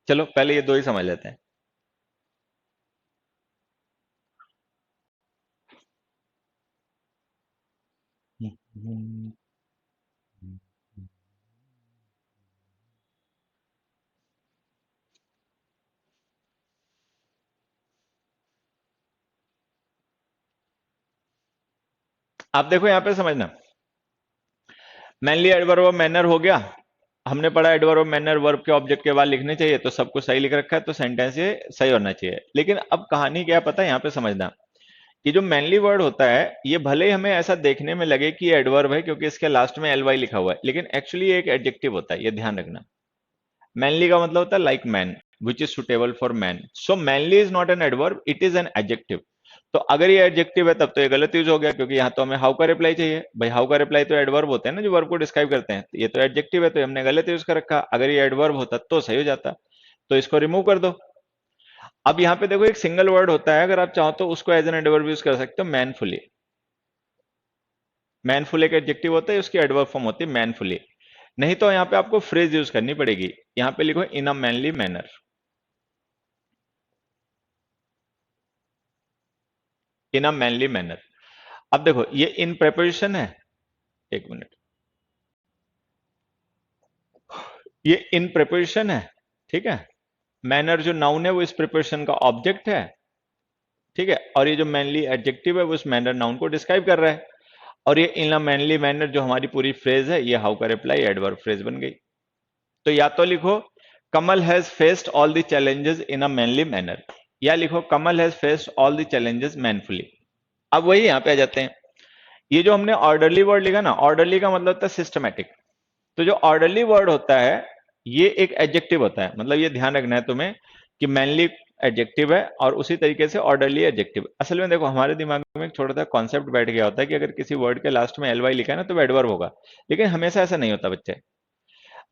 चलो पहले ये दो ही समझ लेते हैं। आप देखो यहां पे समझना, मैनली एडवर्ब मैनर हो गया। हमने पढ़ा एडवर्ब मैनर वर्ब के ऑब्जेक्ट के बाद लिखने चाहिए, तो सब कुछ सही लिख रखा है, तो सेंटेंस ये सही होना चाहिए। लेकिन अब कहानी क्या है पता है, यहाँ पे समझना। ये जो मैनली वर्ड होता है, ये भले ही हमें ऐसा देखने में लगे कि एडवर्ब है क्योंकि इसके लास्ट में एल वाई लिखा हुआ है, लेकिन एक्चुअली ये एक एडजेक्टिव होता है, ये ध्यान रखना। मैनली का मतलब होता है like man, which is suitable for man. So manly is not an adverb, it is an adjective. तो अगर ये एडजेक्टिव है तब तो ये गलत यूज हो गया, क्योंकि यहाँ तो हमें हाउ का रिप्लाई चाहिए। भाई हाउ का रिप्लाई तो एडवर्ब होते हैं ना, जो वर्ब को डिस्क्राइब करते हैं। ये तो एडजेक्टिव है, तो हमने गलत यूज कर रखा। अगर ये एडवर्ब होता तो सही हो जाता। तो इसको रिमूव कर दो। अब यहाँ पे देखो एक सिंगल वर्ड होता है, अगर आप चाहो तो उसको एज एन एडवर्ब यूज कर सकते हो, मैनफुली। मैनफुल एक एडजेक्टिव होता है, उसकी एडवर्ब फॉर्म होती है मैनफुली। नहीं तो यहाँ पे आपको फ्रेज यूज करनी पड़ेगी। यहाँ पे लिखो इन a manly manner. In a manly manner. अब देखो ये इन प्रेपोजिशन है, एक मिनट, ये इन प्रेपोजिशन है, ठीक है। मैनर जो नाउन है वो इस प्रेपोजिशन का ऑब्जेक्ट है, ठीक है। और ये जो मैनली एडजेक्टिव है वो इस मैनर नाउन को डिस्क्राइब कर रहा है। और ये इन अ मैनली मैनर जो हमारी पूरी फ्रेज है, ये हाउ का रिप्लाई एडवर्ब फ्रेज बन गई। तो या तो लिखो Kamal has faced all the challenges in a manly manner, या लिखो Kamal has faced all the challenges manfully. अब वही यहां पे आ जाते हैं। ये जो हमने ऑर्डरली वर्ड लिखा ना, ऑर्डरली का मतलब होता है सिस्टमैटिक। तो जो ऑर्डरली वर्ड होता है, ये एक एडजेक्टिव होता है। मतलब ये ध्यान रखना है तुम्हें कि मैनली एडजेक्टिव है और उसी तरीके से ऑर्डरली एडजेक्टिव। असल में देखो हमारे दिमाग में एक छोटा सा कॉन्सेप्ट बैठ गया होता है कि अगर किसी वर्ड के लास्ट में एल वाई लिखा है ना तो वो एडवर्ब होगा। लेकिन हमेशा ऐसा नहीं होता बच्चे।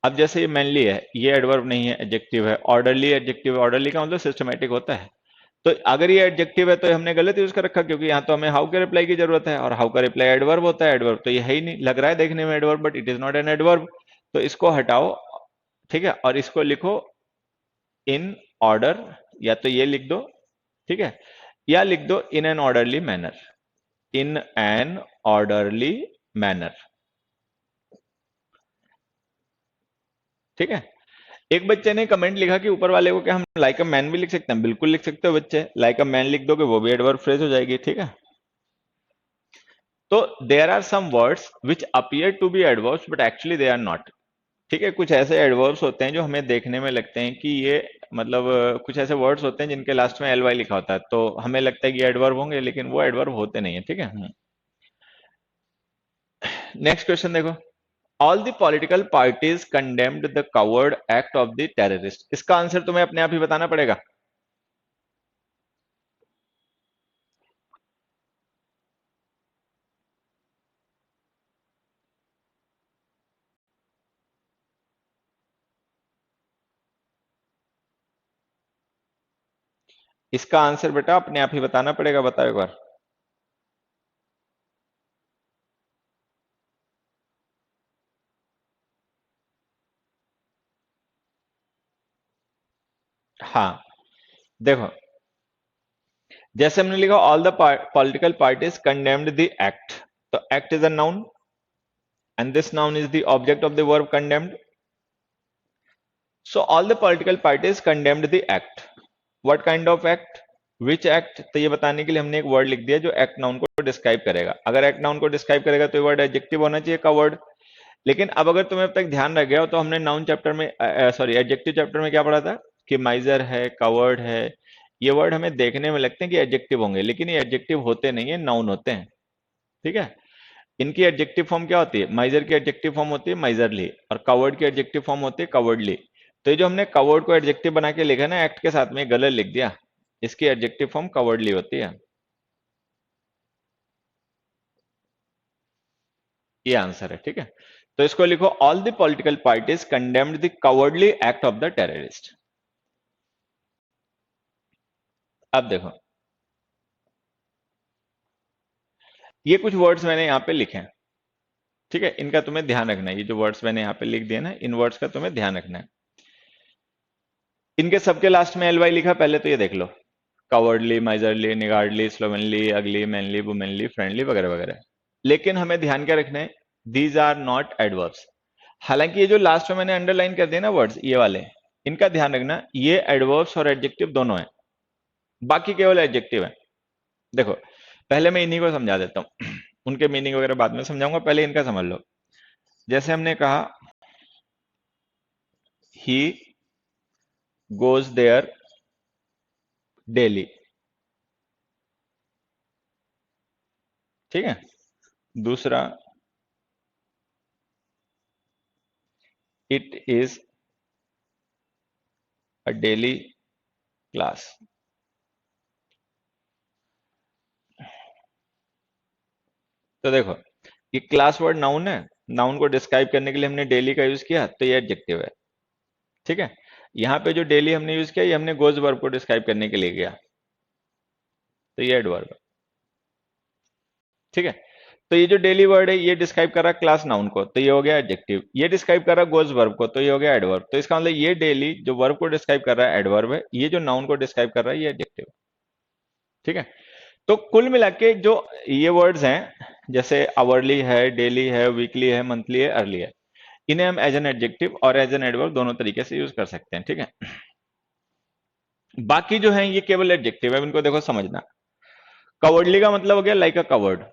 अब जैसे ये मैनली है, ये एडवर्ब नहीं है, एडजेक्टिव है। ऑर्डरली एडजेक्टिव, ऑर्डरली का मतलब सिस्टमैटिक होता है। तो अगर ये एडजेक्टिव है तो हमने गलत यूज कर रखा, क्योंकि यहाँ तो हमें हाउ के रिप्लाई की जरूरत है, और हाउ का रिप्लाई एडवर्ब होता है। एडवर्ब तो ये है ही नहीं, लग रहा है देखने में adverb, but it is not an adverb. तो इसको हटाओ, ठीक है, और इसको लिखो इन ऑर्डर, या तो ये लिख दो, ठीक है, या लिख दो in an orderly manner. In an orderly manner, ठीक है। एक बच्चे ने कमेंट लिखा कि ऊपर वाले को क्या हम लाइक अ मैन भी लिख सकते हैं? बिल्कुल लिख सकते हो बच्चे, लाइक अ मैन लिख दोगे वो भी एडवर्ब फ्रेज हो जाएगी, ठीक है। तो there are some words which appear to be adverbs but actually they are not, ठीक है। कुछ ऐसे एडवर्ब्स होते हैं जो हमें देखने में लगते हैं कि ये मतलब कुछ ऐसे वर्ड्स होते हैं जिनके लास्ट में एल वाई लिखा होता है, तो हमें लगता है कि एडवर्ब होंगे, लेकिन वो एडवर्ब होते नहीं है, ठीक है। नेक्स्ट क्वेश्चन देखो। All the political parties condemned the covered act of the terrorist. इसका आंसर तुम्हें अपने आप ही बताना पड़ेगा। इसका आंसर बेटा अपने आप ही बताना पड़ेगा, बताओ एक बार। हाँ, देखो, जैसे हमने लिखा all the political parties condemned the act, तो act is a noun and this noun is the object of the verb condemned. So all the political parties condemned the act. What kind of act? Which act? तो ये बताने के लिए हमने एक वर्ड लिख दिया जो एक्ट नाउन को डिस्क्राइब करेगा। अगर एक्ट नाउन को डिस्क्राइब करेगा तो ये वर्ड एडजेक्टिव होना चाहिए, का वर्ड। लेकिन अब अगर तुम्हें अब तक ध्यान रख गया हो तो हमने नाउन चैप्टर में सॉरी एडजेक्टिव चैप्टर में क्या पढ़ा था कि माइजर है, कवर्ड है, ये वर्ड हमें देखने में लगते हैं कि एडजेक्टिव होंगे, लेकिन ये एडजेक्टिव होते नहीं है, नाउन होते हैं। ठीक है, इनकी एडजेक्टिव फॉर्म क्या होती है? माइजर की एडजेक्टिव फॉर्म होती है माइजरली, और कवर्ड की एडजेक्टिव फॉर्म होती है कवर्डली। तो ये जो हमने कवर्ड को एडजेक्टिव बना के लिखा ना एक्ट के साथ में, गलत लिख दिया, इसकी एडजेक्टिव फॉर्म कवर्डली होती है। ये आंसर है, ठीक है। तो इसको लिखो all the political parties condemned the cowardly act of the terrorist. अब देखो, ये कुछ वर्ड्स मैंने यहां पे लिखे हैं, ठीक है, इनका तुम्हें ध्यान रखना है। ये जो वर्ड्स मैंने यहां पे लिख दिए ना, इन वर्ड्स का तुम्हें ध्यान रखना है। इनके सबके लास्ट में एल वाई लिखा, पहले तो ये देख लो, कवर्डली, माइजरली, निगार्डली, स्लोवेनली, अगली, मैनली, वुमेनली, फ्रेंडली वगैरह वगैरह। लेकिन हमें ध्यान क्या रखना है, दीज आर नॉट एडवर्ब्स। हालांकि ये जो लास्ट में मैंने अंडरलाइन कर दिया ना वर्ड्स, ये वाले, इनका ध्यान रखना, ये एडवर्ब्स और एडजेक्टिव दोनों हैं, बाकी केवल एडजेक्टिव है। देखो, पहले मैं इन्हीं को समझा देता हूं, उनके मीनिंग वगैरह बाद में समझाऊंगा, पहले इनका समझ लो। जैसे हमने कहा ही गोज देयर डेली, ठीक है। दूसरा, it is a daily class. तो देखो, ये क्लास वर्ड नाउन है, नाउन को डिस्क्राइब करने के लिए हमने डेली का यूज किया, तो ये एडजेक्टिव है, ठीक है। यहां पे जो डेली हमने यूज किया, ये हमने गोज वर्ब को डिस्क्राइब करने के लिए किया, तो ये एडवर्ब है, ठीक है। तो ये जो डेली वर्ड है, ये डिस्क्राइब कर रहा है क्लास नाउन को, तो ये हो गया एडजेक्टिव। ये डिस्क्राइब कर रहा है गोज वर्ब को, तो ये हो गया एडवर्ब। तो इसका मतलब ये डेली जो वर्ब को डिस्क्राइब कर रहा है एडवर्ब है, ये जो नाउन को डिस्क्राइब कर रहा है ये एडजेक्टिव है, ठीक है। तो कुल मिला के जो ये वर्ड्स हैं, जैसे आवरली है, डेली है, वीकली है, मंथली है, अर्ली है, इन्हें हम एज एन एडजेक्टिव और एज एन एडवर्ब दोनों तरीके से यूज कर सकते हैं, ठीक है। बाकी जो है ये केवल एडजेक्टिव है, इनको देखो समझना। कवर्डली का मतलब हो गया लाइक अ कवर्ड,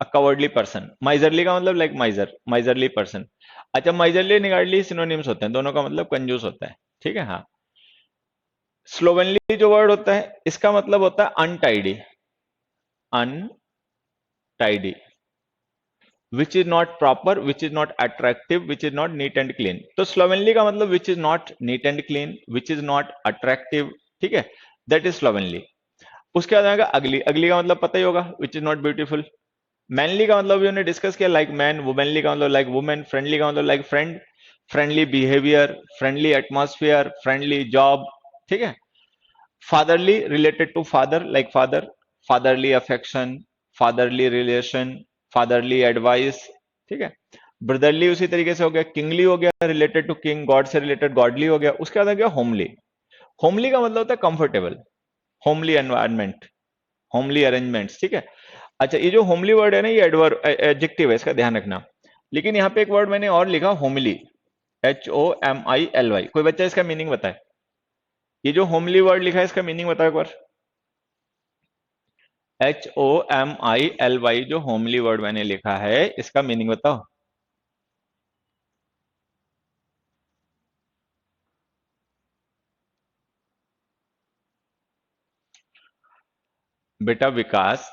अ कवर्डली पर्सन। माइजरली का मतलब लाइक माइजर, माइजरली पर्सन। अच्छा, माइजरली निगार्डली सिनोनिम्स होते हैं, दोनों का मतलब कंजूस होता है, ठीक है। हाँ, स्लोवेनली जो वर्ड होता है, इसका मतलब होता है untidy, untidy, which is not proper, which is not attractive, which is not neat and clean. तो स्लोवेनली का मतलब विच is not neat and clean, which is not attractive, ठीक है, दैट इज स्लोवेनली। उसके बाद आएगा अगली, अगली का मतलब पता ही होगा, which is not beautiful. Manly का मतलब हमने डिस्कस किया, लाइक मैन। वुमेनली का मतलब लाइक वुमेन। फ्रेंडली का मतलब like friend, friendly behaviour, friendly atmosphere, friendly job, ठीक है। Fatherly related to father, like father, fatherly affection, fatherly relation, fatherly advice, ठीक है। ब्रदरली उसी तरीके से हो गया। किंगली हो गया, रिलेटेड टू किंग, गॉड से रिलेटेड गॉडली हो गया। उसके बाद आ गया होमली। होमली का मतलब होता है comfortable, homely environment, homely arrangements, ठीक है। अच्छा, ये जो होमली वर्ड है ना, ये एडवर्ब एडजेक्टिव है, इसका ध्यान रखना। लेकिन यहाँ पे एक वर्ड मैंने और लिखा, होमली, HOMILY। कोई बच्चा इसका मीनिंग बताए, ये जो होमली वर्ड लिखा है इसका मीनिंग बताओ एक बार। HOMILY जो होमली वर्ड मैंने लिखा है, इसका मीनिंग बताओ। बेटा विकास,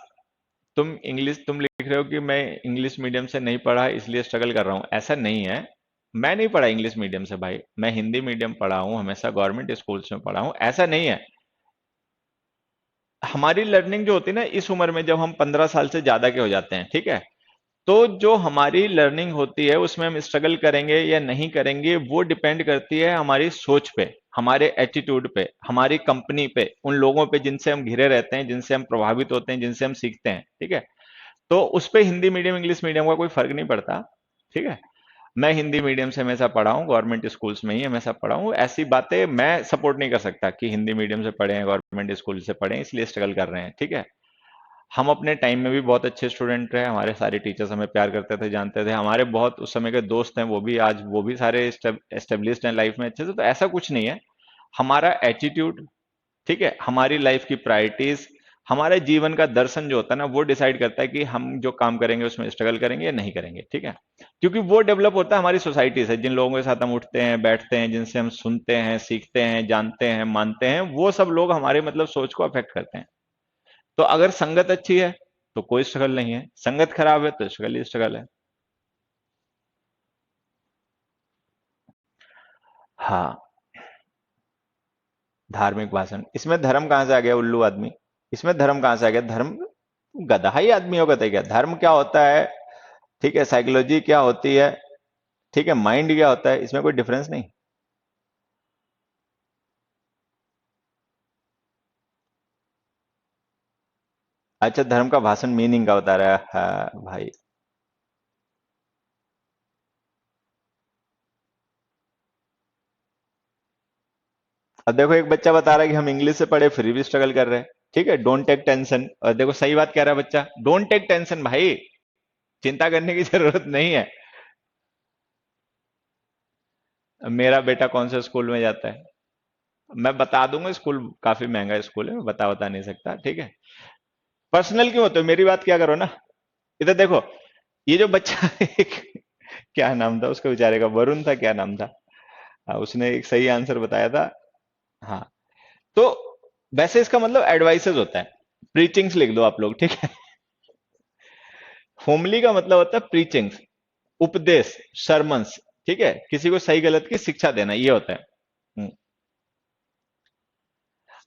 तुम लिख रहे हो कि मैं इंग्लिश मीडियम से नहीं पढ़ा इसलिए स्ट्रगल कर रहा हूं, ऐसा नहीं है। मैं नहीं पढ़ा इंग्लिश मीडियम से भाई, मैं हिंदी मीडियम पढ़ा हूं, हमेशा गवर्नमेंट स्कूल्स में पढ़ा हूं, ऐसा नहीं है। हमारी लर्निंग जो होती है ना इस उम्र में, जब हम 15 साल से ज्यादा के हो जाते हैं, ठीक है, तो जो हमारी लर्निंग होती है उसमें हम स्ट्रगल करेंगे या नहीं करेंगे, वो डिपेंड करती है हमारी सोच पे, हमारे एटीट्यूड पे, हमारी कंपनी पे, उन लोगों पे जिनसे हम घिरे रहते हैं, जिनसे हम प्रभावित होते हैं, जिनसे हम सीखते हैं। ठीक है, तो उस पे हिंदी मीडियम इंग्लिश मीडियम का कोई फर्क नहीं पड़ता। ठीक है, मैं हिंदी मीडियम से हमेशा पढ़ा हूँ, गवर्नमेंट स्कूल्स में ही हमेशा पढ़ा हूँ। ऐसी बातें मैं सपोर्ट नहीं कर सकता कि हिंदी मीडियम से पढ़े हैं, गवर्नमेंट स्कूल से पढ़े हैं इसलिए स्ट्रगल कर रहे हैं। ठीक है, हम अपने टाइम में भी बहुत अच्छे स्टूडेंट रहे, हमारे सारे टीचर्स हमें प्यार करते थे, जानते थे, हमारे बहुत उस समय के दोस्त हैं, वो भी आज वो भी सारे एस्टेब्लिश्ड हैं लाइफ में अच्छे से। तो ऐसा कुछ नहीं है, हमारा एटीट्यूड, ठीक है, हमारी लाइफ की प्रायोरिटीज, हमारे जीवन का दर्शन जो होता है ना, वो डिसाइड करता है कि हम जो काम करेंगे उसमें स्ट्रगल करेंगे या नहीं करेंगे। ठीक है, क्योंकि वो डेवलप होता है हमारी सोसाइटी से, जिन लोगों के साथ हम उठते हैं, बैठते हैं, जिनसे हम सुनते हैं, सीखते हैं, जानते हैं, मानते हैं, वो सब लोग हमारे मतलब सोच को अफेक्ट करते हैं। तो अगर संगत अच्छी है तो कोई स्ट्रगल नहीं है, संगत खराब है तो स्ट्रगल ही स्ट्रगल है। हाँ, धार्मिक भाषण, इसमें धर्म कहां से आ गया उल्लू आदमी? इसमें धर्म कहां से आ गया? धर्म गधा ही आदमी होगा तो क्या? धर्म क्या होता है? ठीक है, साइकोलॉजी क्या होती है? ठीक है, माइंड क्या होता है? इसमें कोई डिफरेंस नहीं। अच्छा, धर्म का भाषण मीनिंग का बता रहा है, हाँ भाई। अब देखो, एक बच्चा बता रहा है कि हम इंग्लिश से पढ़े फिर भी स्ट्रगल कर रहे हैं। ठीक है, डोंट टेक टेंशन। और देखो सही बात कह रहा है बच्चा, डोंट टेक टेंशन भाई, चिंता करने की जरूरत नहीं है। मेरा बेटा कौन से स्कूल में जाता है? मैं बता दूंगा, स्कूल काफी महंगा स्कूल है, मैं बता नहीं सकता। ठीक है, पर्सनल क्यों होते हो, मेरी बात क्या करो ना। इधर देखो, ये जो बच्चा एक, क्या नाम था उसका बेचारे का, वरुण था, क्या नाम था? हाँ, उसने एक सही आंसर बताया था। हाँ, तो वैसे इसका मतलब एडवाइसेस होता है, प्रीचिंग्स लिख दो आप लोग। ठीक है, होमली का मतलब होता है प्रीचिंग्स, उपदेश, सरमन्स। ठीक है, किसी को सही गलत की शिक्षा देना, ये होता है। हम्म।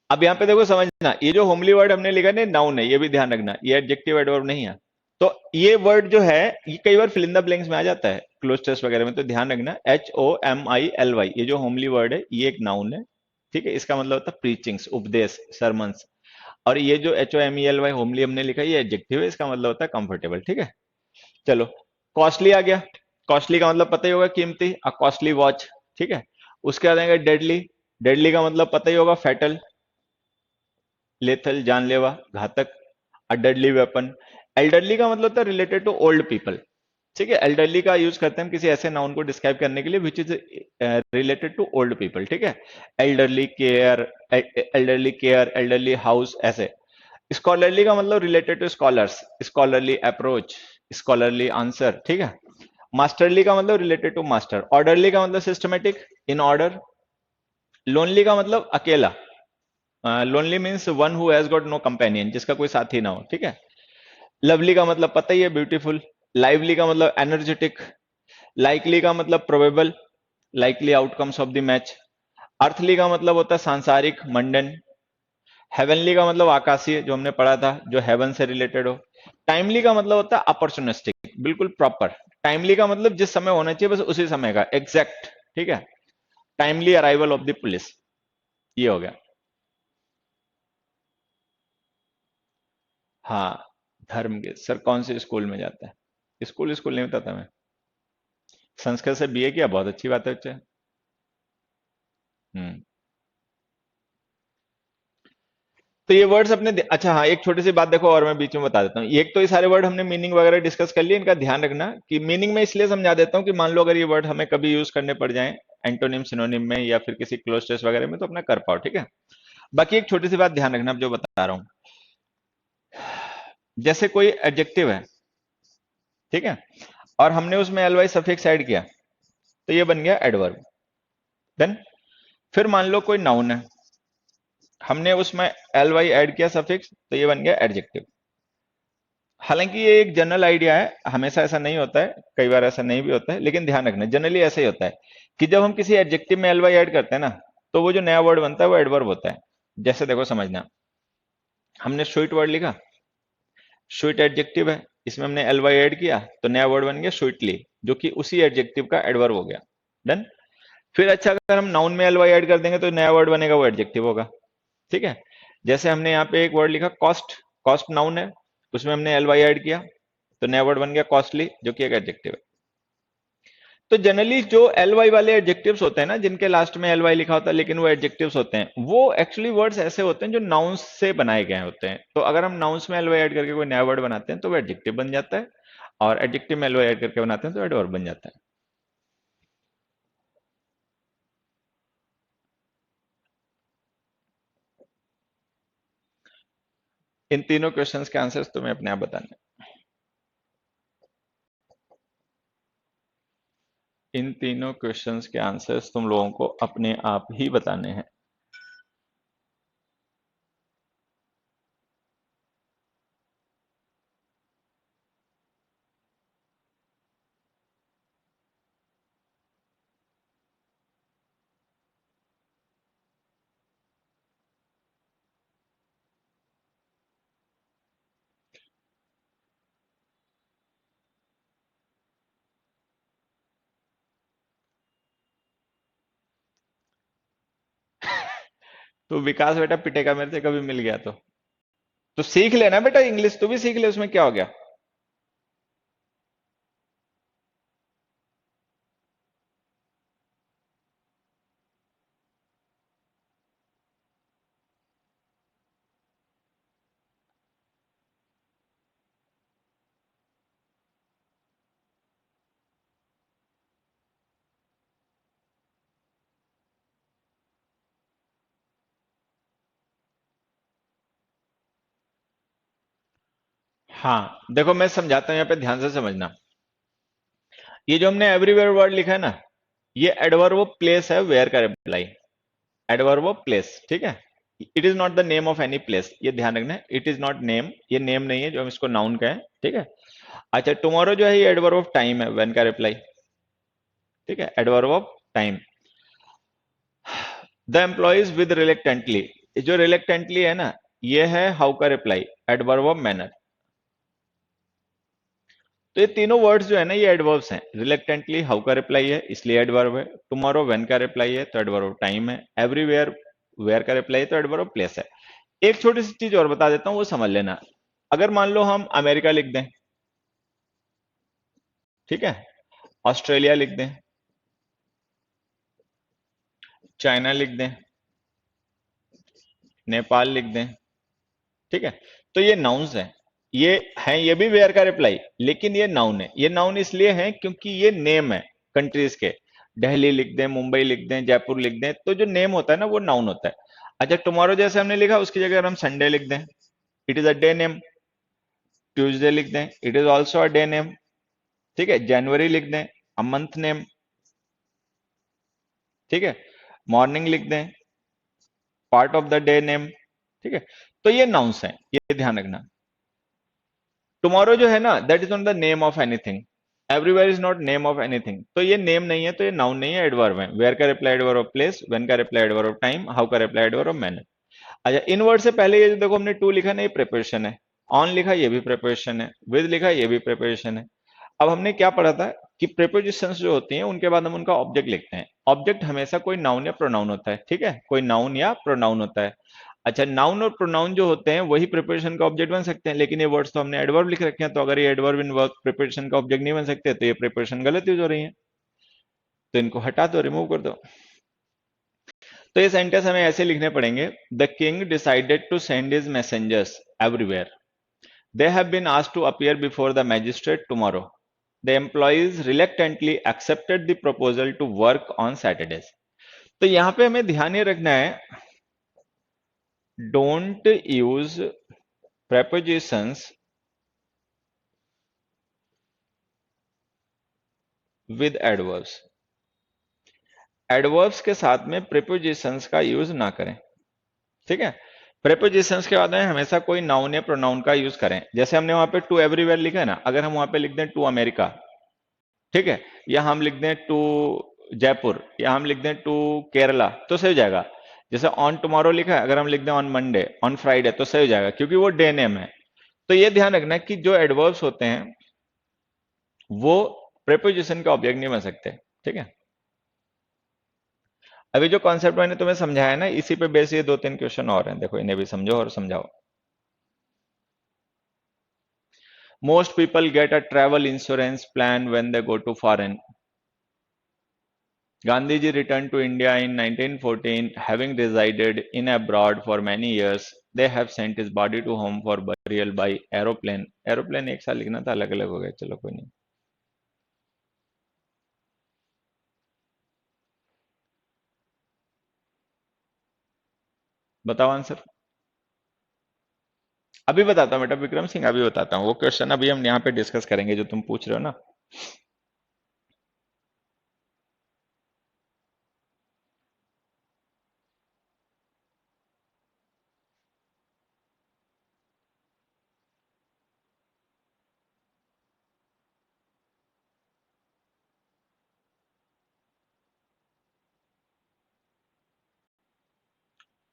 अब यहाँ पे देखो समझना, ये जो होमली वर्ड हमने लिखा है नाउन है, ये भी ध्यान रखना, ये एडजेक्टिव एडवर्ब नहीं है। तो ये वर्ड जो है, ये कई बार फिल इन द ब्लैंक्स में आ जाता है क्लोज टेस्ट वगैरह में, तो ध्यान रखना, HOMILY, ये जो होमली वर्ड है ये एक नाउन है। ठीक है, इसका मतलब होता है प्रीचिंग्स, उपदेश, सरमन्स। और ये जो HOMELY होमली हमने लिखा है, ये एडजेक्टिव है, इसका मतलब होता है कंफर्टेबल। ठीक है, चलो, कॉस्टली आ गया। कॉस्टली का मतलब पता ही होगा, कीमती, अ कॉस्टली वॉच। ठीक है, उसके बाद आएगा डेडली। डेडली का मतलब पता ही होगा, फैटल, लेथल, जानलेवा, घातक, अ डेडली वेपन। एल्डरली का मतलब होता है रिलेटेड टू ओल्ड पीपल। ठीक है, एल्डरली का यूज करते हैं हम किसी ऐसे नाउन को डिस्क्राइब करने के लिए which is related to old people. ठीक है, elderly care, elderly care, elderly house, ऐसे। स्कॉलरली का मतलब related to scholars, scholarly approach, scholarly answer. ठीक है, मास्टरली का मतलब रिलेटेड टू मास्टर। ऑर्डरली का मतलब सिस्टमेटिक, इन ऑर्डर। लोनली का मतलब अकेला, lonely means one who has got no companion, जिसका कोई साथी ना हो। ठीक है, लवली का मतलब पता ही है, ब्यूटीफुल। लाइवली का मतलब एनर्जेटिक। लाइकली का मतलब probable, likely outcomes of the match. Earthly का मतलब होता है सांसारिक, मंडन। हेवनली का मतलब आकाशीय, जो हमने पढ़ा था, जो हेवन से रिलेटेड हो। टाइमली का मतलब होता है अपॉर्चुनिस्टिक, बिल्कुल प्रॉपर। टाइमली का मतलब जिस समय होना चाहिए बस उसी समय का, एग्जैक्ट। ठीक है, timely arrival of the police, ये हो गया। हाँ, धर्म के सर कौन से स्कूल में जाता है? स्कूल स्कूल नहीं बताता मैं। संस्कृत से BA किया, बहुत अच्छी बात है बच्चे। हम्म। तो ये वर्ड्स अच्छा हाँ, एक छोटी सी बात देखो और मैं बीच में बता देता हूँ। एक तो ये सारे वर्ड हमने मीनिंग वगैरह डिस्कस कर लिए, इनका ध्यान रखना कि मीनिंग में इसलिए समझा देता हूँ कि मान लो अगर ये वर्ड हमें कभी यूज करने पड़ जाए एंटोनिम सिनोनिम में या फिर किसी क्लोज टेस्ट वगैरह में, तो अपना कर पाओ। ठीक है, बाकी एक छोटी सी बात ध्यान रखना अब जो बता रहा हूँ। जैसे कोई एडजेक्टिव है, ठीक है, और हमने उसमें LY सफिक्स ऐड किया, तो ये बन गया एडवर्ब। देन फिर मान लो कोई नाउन है, हमने उसमें LY ऐड किया सफिक्स, तो ये बन गया एडजेक्टिव। हालांकि ये एक जनरल आइडिया है, हमेशा ऐसा नहीं होता है, कई बार ऐसा नहीं भी होता है, लेकिन ध्यान रखना जनरली ऐसा ही होता है कि जब हम किसी एडजेक्टिव में LY ऐड करते हैं ना, तो वो जो नया वर्ड बनता है वो एडवर्ब होता है। जैसे देखो समझना, हमने स्वीट वर्ड लिखा, स्वीट एडजेक्टिव है, इसमें हमने एल वाई ऐड किया तो नया वर्ड बन गया स्वीटली, जो कि उसी एडजेक्टिव का एडवर्ब हो गया। डन। फिर अच्छा, अगर हम नाउन में एल वाई ऐड कर देंगे तो नया वर्ड बनेगा, वो एडजेक्टिव होगा। ठीक है। जैसे हमने यहाँ पे एक वर्ड लिखा कॉस्ट, कॉस्ट नाउन है, उसमें हमने एल वाई ऐड किया तो नया वर्ड बन गया कॉस्टली, जो कि एक एडजेक्टिव है। तो जनरली जो एल वाई वाले एडजेक्टिव्स होते हैं ना, जिनके लास्ट में एल वाई लिखा होता है लेकिन वो एडजेक्टिव्स होते हैं, वो एक्चुअली वर्ड्स ऐसे होते हैं जो नाउन्स से बनाए गए होते हैं। तो अगर हम नाउन्स में एल वाई ऐड करके कोई नया वर्ड बनाते हैं तो वो एडजेक्टिव बन जाता है, और एडजेक्टिव में एल वाई ऐड करके बनाते हैं तो एडवर्ब बन जाता है। इन तीनों क्वेश्चंस के आंसर्स तुम्हें अपने आप बताने हैं। इन तीनों क्वेश्चंस के आंसर्स तुम लोगों को अपने आप ही बताने हैं। तो विकास बेटा पिटेगा मेरे से कभी मिल गया तो सीख लेना बेटा इंग्लिश, तू भी सीख ले, उसमें क्या हो गया। हाँ देखो, मैं समझाता हूं, यहाँ पे ध्यान से समझना। ये जो हमने एवरीवेयर वर्ड लिखा है ना, ये एडवर्ब ऑफ प्लेस है, वेयर का रिप्लाई। एडवर्ब ऑफ प्लेस, ठीक है। It is not the name of any place, ये ध्यान रखना है, इट इज नॉट नेम, ये नेम नहीं है जो हम इसको नाउन कहें, ठीक है। अच्छा, टुमारो जो है ये एडवर्ब ऑफ टाइम है, व्हेन का रिप्लाई, ठीक है, adverb of time. The employees with reluctantly, जो रिलेक्टेंटली है ना, ये है हाउ का रिप्लाई, एडवर्ब ऑफ मैनर। तो ये तीनों वर्ड्स जो है ना, ये एडवर्ब्स हैं। रिलेक्टेंटली हाउ का रिप्लाई है, इसलिए एडवर्ब है। टुमारो व्हेन का रिप्लाई है तो एडवर्ब ऑफ टाइम है। एवरीवेयर वेयर का रिप्लाई है तो एडवर्ब ऑफ प्लेस है। एक छोटी सी चीज और बता देता हूं, वो समझ लेना। अगर मान लो हम अमेरिका लिख दें, ठीक है, ऑस्ट्रेलिया लिख दें, चाइना लिख दें, नेपाल लिख दें, ठीक है, तो ये नाउन्स हैं। ये हैं, ये भी वेयर का रिप्लाई, लेकिन ये नाउन है। ये नाउन इसलिए है क्योंकि ये नेम है कंट्रीज के। दिल्ली लिख दें, मुंबई लिख दें, जयपुर लिख दें, तो जो नेम होता है ना, वो नाउन होता है। अच्छा, टुमारो जैसे हमने लिखा, उसकी जगह अगर हम संडे लिख दें, it is a day name. Tuesday लिख दें, it is also a day name, ठीक है। जनवरी लिख दें, अ मंथ नेम, ठीक है। मॉर्निंग लिख दें, part of the day name, ठीक है। तो ये नाउन्स हैं, ये ध्यान रखना। टुमारो जो है ना, that is not the name of anything. Everywhere is not name of anything, तो ये नेम नहीं है, तो ये नाउन नहीं है, एडवर्ब है। वेयर का reply adverb of place, when का reply adverb of time, how का रिप्लाई एडवर्ब ऑफ मैनर। अच्छा, इन वर्ड से पहले ये जो देखो हमने टू लिखा ना, ये प्रिपरेशन है। ऑन लिखा, ये भी प्रिपरेशन है। विद लिखा, ये भी प्रिपरेशन है। अब हमने क्या पढ़ा था कि प्रीपोजिशंस जो होती हैं उनके बाद हम उनका ऑब्जेक्ट लिखते हैं। ऑब्जेक्ट हमेशा कोई नाउन या प्रोनाउन होता है, ठीक है, कोई नाउन या प्रोनाउन होता है। अच्छा, नाउन और प्रोनाउन जो होते हैं वही प्रिपोजिशन का ऑब्जेक्ट बन सकते हैं, लेकिन ये वर्ड्स तो हमने एडवर्ब लिख रखे हैं, तो अगर ये एडवर्ब इन वर्क प्रिपोजिशन का ऑब्जेक्ट नहीं बन सकते तो ये प्रिपोजिशन गलत यूज हो रही है, तो इनको हटा दो, रिमूव कर दो। तो ये सेंटेंस हमें ऐसे लिखने पड़ेंगे। The king decided to send his messengers everywhere, they have been asked to appear before the magistrate tomorrow. The employees reluctantly accepted the proposal to work on Saturdays. तो यहां पे हमें ध्यान ये रखना है, don't use prepositions with adverbs। Adverbs के साथ में prepositions का यूज ना करें, ठीक है। prepositions के बाद में हमेशा कोई नाउन या प्रोनाउन का यूज करें। जैसे हमने वहां पे टू एवरीवेयर लिखा है ना, अगर हम वहां पे लिख दें टू अमेरिका, ठीक है, या हम लिख दें टू जयपुर, या हम लिख दें टू केरला, तो सही हो जाएगा। जैसे ऑन टुमारो लिखा है, अगर हम लिख दें ऑन मंडे, ऑन फ्राइडे, तो सही हो जाएगा, क्योंकि वो डे नेम है। तो ये ध्यान रखना कि जो एडवर्ब्स होते हैं वो प्रीपोजिशन के ऑब्जेक्ट नहीं बन सकते, ठीक है। अभी जो कॉन्सेप्ट मैंने तुम्हें समझाया ना, इसी पे बेस ये 2-3 क्वेश्चन और हैं, देखो इन्हें भी समझो और समझाओ। Most people get a travel insurance plan when they go to foreign. Gandhiji returned to India in 1914, having resided in abroad for many years. They have sent his body to home for burial by aeroplane. Aeroplane एक साल लिखना था, अलग अलग हो गया, चलो कोई नहीं। बताओ आंसर। अभी बताता हूँ बेटा विक्रम सिंह, अभी बताता हूँ। वो क्वेश्चन अभी हम यहाँ पे डिस्कस करेंगे जो तुम पूछ रहे हो ना।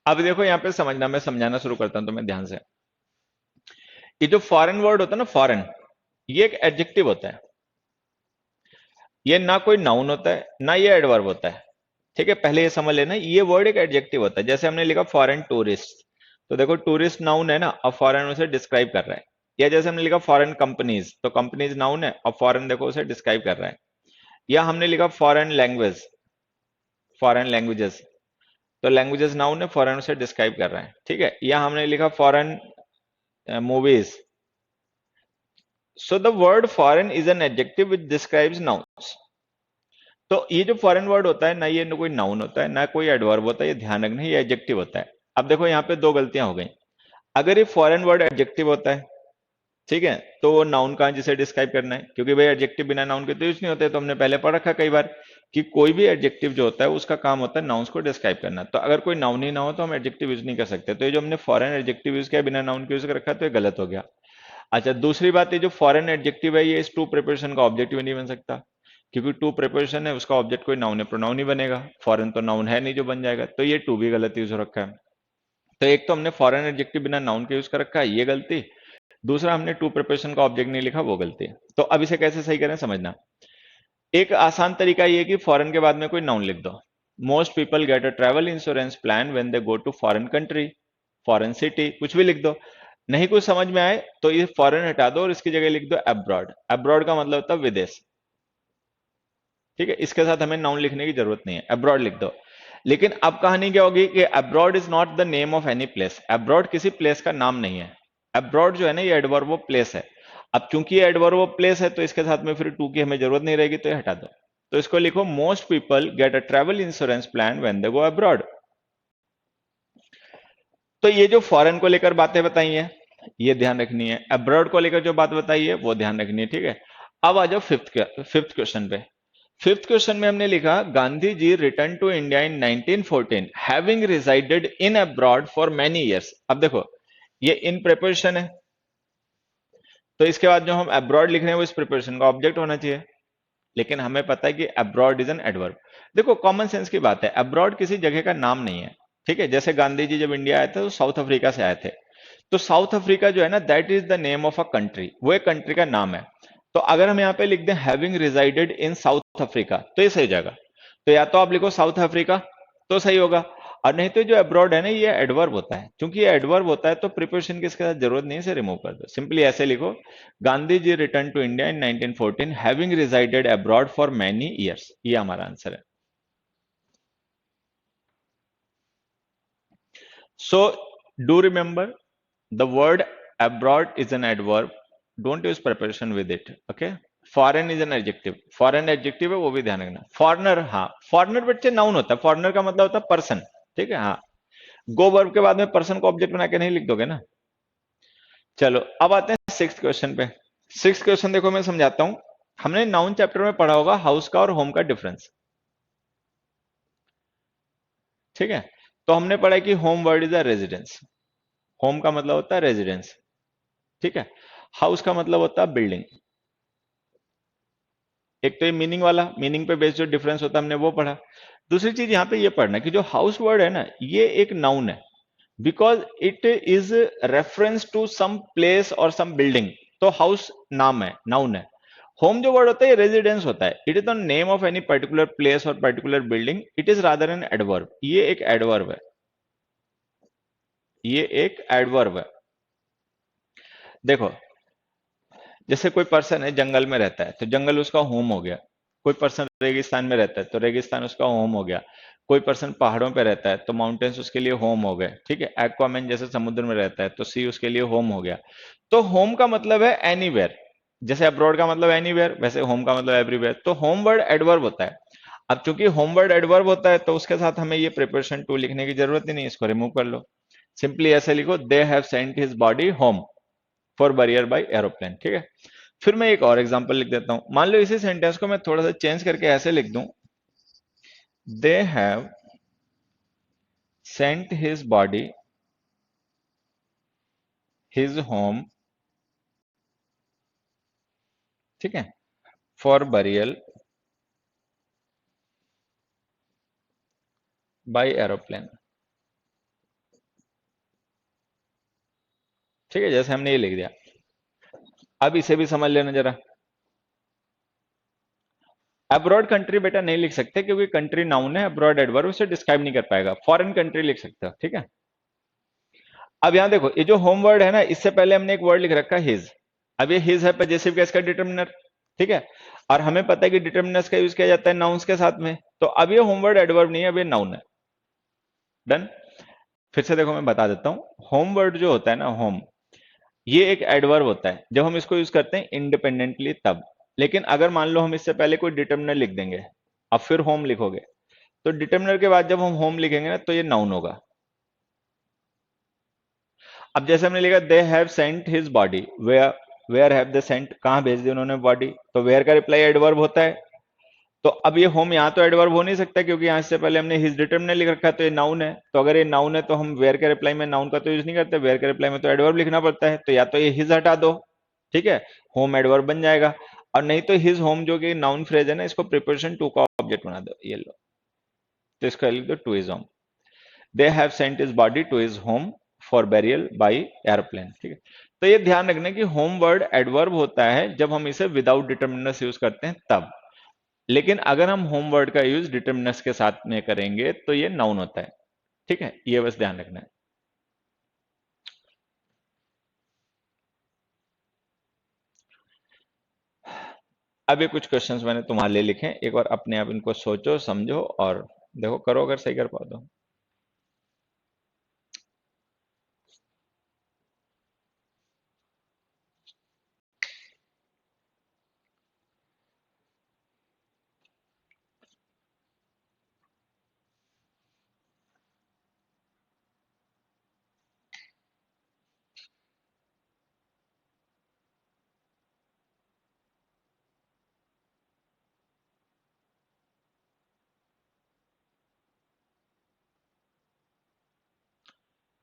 अब देखो यहाँ पे समझना, मैं समझाना शुरू करता हूँ तुम्हें ध्यान से। ये जो फॉरेन वर्ड होता है ना, फॉरेन, ये एक एडजेक्टिव होता है। ये ना कोई नाउन होता है ना ये एडवर्ब होता है, ठीक है। पहले ये समझ लेना, ये वर्ड एक एडजेक्टिव होता है। जैसे हमने लिखा फॉरेन टूरिस्ट, तो देखो टूरिस्ट नाउन है ना, अब फॉरेन उसे डिस्क्राइब कर रहा है। या जैसे हमने लिखा फॉरेन कंपनीज, तो कंपनीज नाउन है और फॉरेन देखो उसे डिस्क्राइब कर रहा है। या हमने लिखा फॉरेन लैंग्वेज, फॉरेन लैंग्वेजेस, तो लैंग्वेजेस नाउन है, फॉरेन उसे डिस्क्राइब कर रहा है, ठीक है। या हमने लिखा foreign movies, so the word foreign is an adjective which describes nouns. तो ये जो फॉरेन वर्ड होता है ना, ये ना कोई नाउन होता है ना कोई एडवर्ब होता है, ये ध्यान रखना, ये एडजेक्टिव होता है। अब देखो यहाँ पे दो गलतियां हो गई। अगर ये फॉरेन वर्ड एडजेक्टिव होता है, ठीक है, तो वो नाउन कहाँ जिसे डिस्क्राइब करना है, क्योंकि भाई एडजेक्टिव बिना नाउन के तो यूज नहीं होते। तो हमने पहले पढ़ रखा कई बार कि कोई भी एडजेक्टिव जो होता है उसका काम होता है नाउन्स को डिस्क्राइब करना। तो अगर कोई नाउन ही ना हो तो हम एडजेक्टिव यूज नहीं कर सकते। तो ये जो हमने फॉरेन एडजेक्टिव यूज किया बिना नाउन के यूज कर रखा, तो ये गलत हो गया। अच्छा, दूसरी बात, ये जो फॉरेन एडजेक्टिव है ये इस टू प्रिपोजिशन का ऑब्जेक्टिव नहीं बन सकता, क्योंकि टू प्रिपोजिशन है, उसका ऑब्जेक्ट कोई नाउन है, प्रोनाउन ही बनेगा। फॉरेन तो नाउन है नहीं जो बन जाएगा, तो ये टू भी गलत यूज हो रखा है। तो एक तो हमने फॉरेन एडजेक्टिव बिना नाउन के यूज कर रखा है, ये गलती। दूसरा, हमने टू प्रिपोजिशन का ऑब्जेक्ट नहीं लिखा, वो गलती है। तो अब इसे कैसे सही करें, समझना। एक आसान तरीका ये कि फॉरेन के बाद में कोई नाउन लिख दो। Most people get a travel insurance plan when they go to foreign country, foreign city, कुछ भी लिख दो। नहीं कुछ समझ में आए तो ये फॉरेन हटा दो और इसकी जगह लिख दो अब्रॉड। अब्रॉड का मतलब होता है विदेश, ठीक है। इसके साथ हमें नाउन लिखने की जरूरत नहीं है, अब्रॉड लिख दो। लेकिन अब कहानी क्या होगी कि abroad is not the name of any place. Abroad किसी प्लेस का नाम नहीं है। अब्रॉड जो है ना, ये एडवर्ब ऑफ प्लेस है। अब चूंकि ये एडवर्ब ऑफ प्लेस है तो इसके साथ में फिर टू की हमें जरूरत नहीं रहेगी, तो ये हटा दो। तो इसको लिखो most people get a travel insurance plan when they go abroad. तो ये जो फॉरेन को लेकर बातें बताई हैं ये ध्यान रखनी है, अब्रॉड को लेकर जो बात बताई है वो ध्यान रखनी है, ठीक है। अब आ जाओ फिफ्थ क्वेश्चन पे। फिफ्थ क्वेश्चन में हमने लिखा Gandhi ji return to India in 1914 having resided in abroad for many years. अब देखो ये इन प्रिपोजिशन है, तो इसके बाद जो हम अब्रॉड लिख रहे हैं वो इस प्रिपोजिशन का ऑब्जेक्ट होना चाहिए। लेकिन हमें पता है कि अब्रॉड इज एन एडवर्ब। देखो कॉमन सेंस की बात है, अब्रॉड किसी जगह का नाम नहीं है, ठीक है। जैसे गांधी जी जब इंडिया आए थे तो साउथ अफ्रीका से आए थे, तो साउथ अफ्रीका जो है ना, that is the name of a country, वो एक कंट्री का नाम है। तो अगर हम यहाँ पे लिख दें हैविंग रिजाइडेड इन साउथ अफ्रीका, तो ये सही जाएगा। तो या तो आप लिखो साउथ अफ्रीका, तो सही होगा। और नहीं तो जो अब्रॉड है ना, ये एडवर्ब होता है। क्योंकि ये एडवर्ब होता है तो प्रिपोजिशन की इसके साथ जरूरत नहीं है, इसे रिमूव कर दो। सिंपली ऐसे लिखो Gandhi ji return to India in 1914 having resided abroad for many years, ये हमारा आंसर है। So do remember the word abroad is an adverb, don't use preposition with it, okay। Foreign is an adjective, foreign adjective है वो भी ध्यान रखना। फॉरनर, हाँ फॉरनर बच्चे नाउन होता है, फॉरनर का मतलब होता है पर्सन, ठीक है। हाँ, गो वर्ब के बाद में पर्सन को ऑब्जेक्ट बना के नहीं लिख दोगे ना। चलो अब आते हैं सिक्स क्वेश्चन पे। सिक्स क्वेश्चन देखो मैं समझाता हूं। हमने नाउन चैप्टर में पढ़ा होगा हाउस का और होम का डिफरेंस, ठीक है। तो हमने पढ़ा कि home word is a residence, home का मतलब होता है रेजिडेंस, ठीक है। हाउस का मतलब होता है बिल्डिंग। एक तो ये मीनिंग वाला, मीनिंग पे बेस्ड जो डिफरेंस होता है हमने वो पढ़ा। दूसरी चीज यहाँ पे ये पढ़ना कि जो हाउस वर्ड है ना, ये एक नाउन है। Because it is reference to some place और सम बिल्डिंग। तो हाउस नाम है, नाउन है। होम जो वर्ड होता है रेजिडेंस होता है। It is the name of any particular place और particular building. It is rather an adverb. ये एक एडवर्ब है, ये एक एडवर्ब है। देखो, जैसे कोई पर्सन है जंगल में रहता है तो जंगल उसका होम हो गया। कोई पर्सन रेगिस्तान में रहता है तो रेगिस्तान उसका होम हो गया। कोई पर्सन पहाड़ों पे रहता है तो माउंटेन्स उसके लिए होम हो गए। ठीक है, एक्वामैन जैसे समुद्र में रहता है तो सी उसके लिए होम हो गया। तो होम का मतलब है एनीवेयर। जैसे अब्रॉड का मतलब एनीवेयर, वैसे होम का मतलब एवरीवेयर। तो होम वर्ड एडवर्ब होता है। अब चूंकि होम वर्ड एडवर्ब होता है तो उसके साथ हमें ये प्रिपरेशन टू लिखने की जरूरत ही नहीं, इसको रिमूव कर लो। सिंपली ऐसे लिखो, they have sent his body home for burial by aeroplane. ठीक है, फिर मैं एक और एग्जांपल लिख देता हूं। मान लो इसी सेंटेंस को मैं थोड़ा सा चेंज करके ऐसे लिख दूं, दे have sent his body his home, ठीक है, फॉर बरियल बाय एरोप्लेन। ठीक है, जैसे हमने ये लिख दिया। अब इसे भी समझ लेना जरा। अब्रॉड कंट्री बेटा नहीं लिख सकते क्योंकि कंट्री नाउन है, अब्रॉड एडवर्ब उसे डिस्क्राइब नहीं कर पाएगा। फॉरेन कंट्री लिख सकते हो। ठीक है, अब यहां देखो, ये जो होम वर्ड है ना, इससे पहले हमने एक वर्ड लिख रखा है हिज। अब ये हिज है पजेसिव केस का डिटर्मिनर। ठीक है, और हमें पता है कि डिटर्मिनर्स का यूज किया जाता है नाउन्स के साथ में। तो अब ये होम वर्ड एडवर्ब नहीं है, अब ये नाउन है। डन। फिर से देखो मैं बता देता हूं, होम वर्ड जो होता है ना, होम, ये एक एडवर्ब होता है जब हम इसको यूज करते हैं इंडिपेंडेंटली तब। लेकिन अगर मान लो हम इससे पहले कोई डिटर्मिनर लिख देंगे, अब फिर होम लिखोगे, तो डिटर्मिनर के बाद जब हम होम लिखेंगे ना तो ये नाउन होगा। अब जैसे हमने लिखा, they have sent his body where, where have they sent, कहां भेज दी उन्होंने बॉडी। तो वेयर का रिप्लाई एडवर्ब होता है। तो अब ये होम यहाँ तो एडवर्ब हो नहीं सकता क्योंकि यहाँ से पहले हमने हिज डिटर्मिनर लिख रखा है, तो ये नाउन है। तो अगर ये नाउन है तो हम वेयर के रिप्लाई में नाउन का तो यूज नहीं करते, वेयर के रिप्लाई में तो एडवर्ब लिखना पड़ता है। तो या तो ये हिज हटा दो, ठीक है, होम एडवर्ब बन जाएगा। और नहीं तो हिज होम जो कि नाउन फ्रेज है ना, इसको प्रिपोजिशन टू का ऑब्जेक्ट बना दो, ये लो। तो इसको लिख दो to his home. They have sent his body to his home for burial by airplane. ठीक है, तो ये ध्यान रखना कि होम वर्ड एडवर्ब होता है जब हम इसे विदाउट डिटर्मिनर्स यूज करते हैं तब। लेकिन अगर हम होम वर्ड का यूज डिटर्मिनर्स के साथ में करेंगे तो ये नाउन होता है। ठीक है, ये बस ध्यान रखना है। अब ये कुछ क्वेश्चंस मैंने तुम्हारे लिए लिखे हैं, एक बार अपने आप इनको सोचो समझो और देखो, करो अगर सही कर पाओ तो।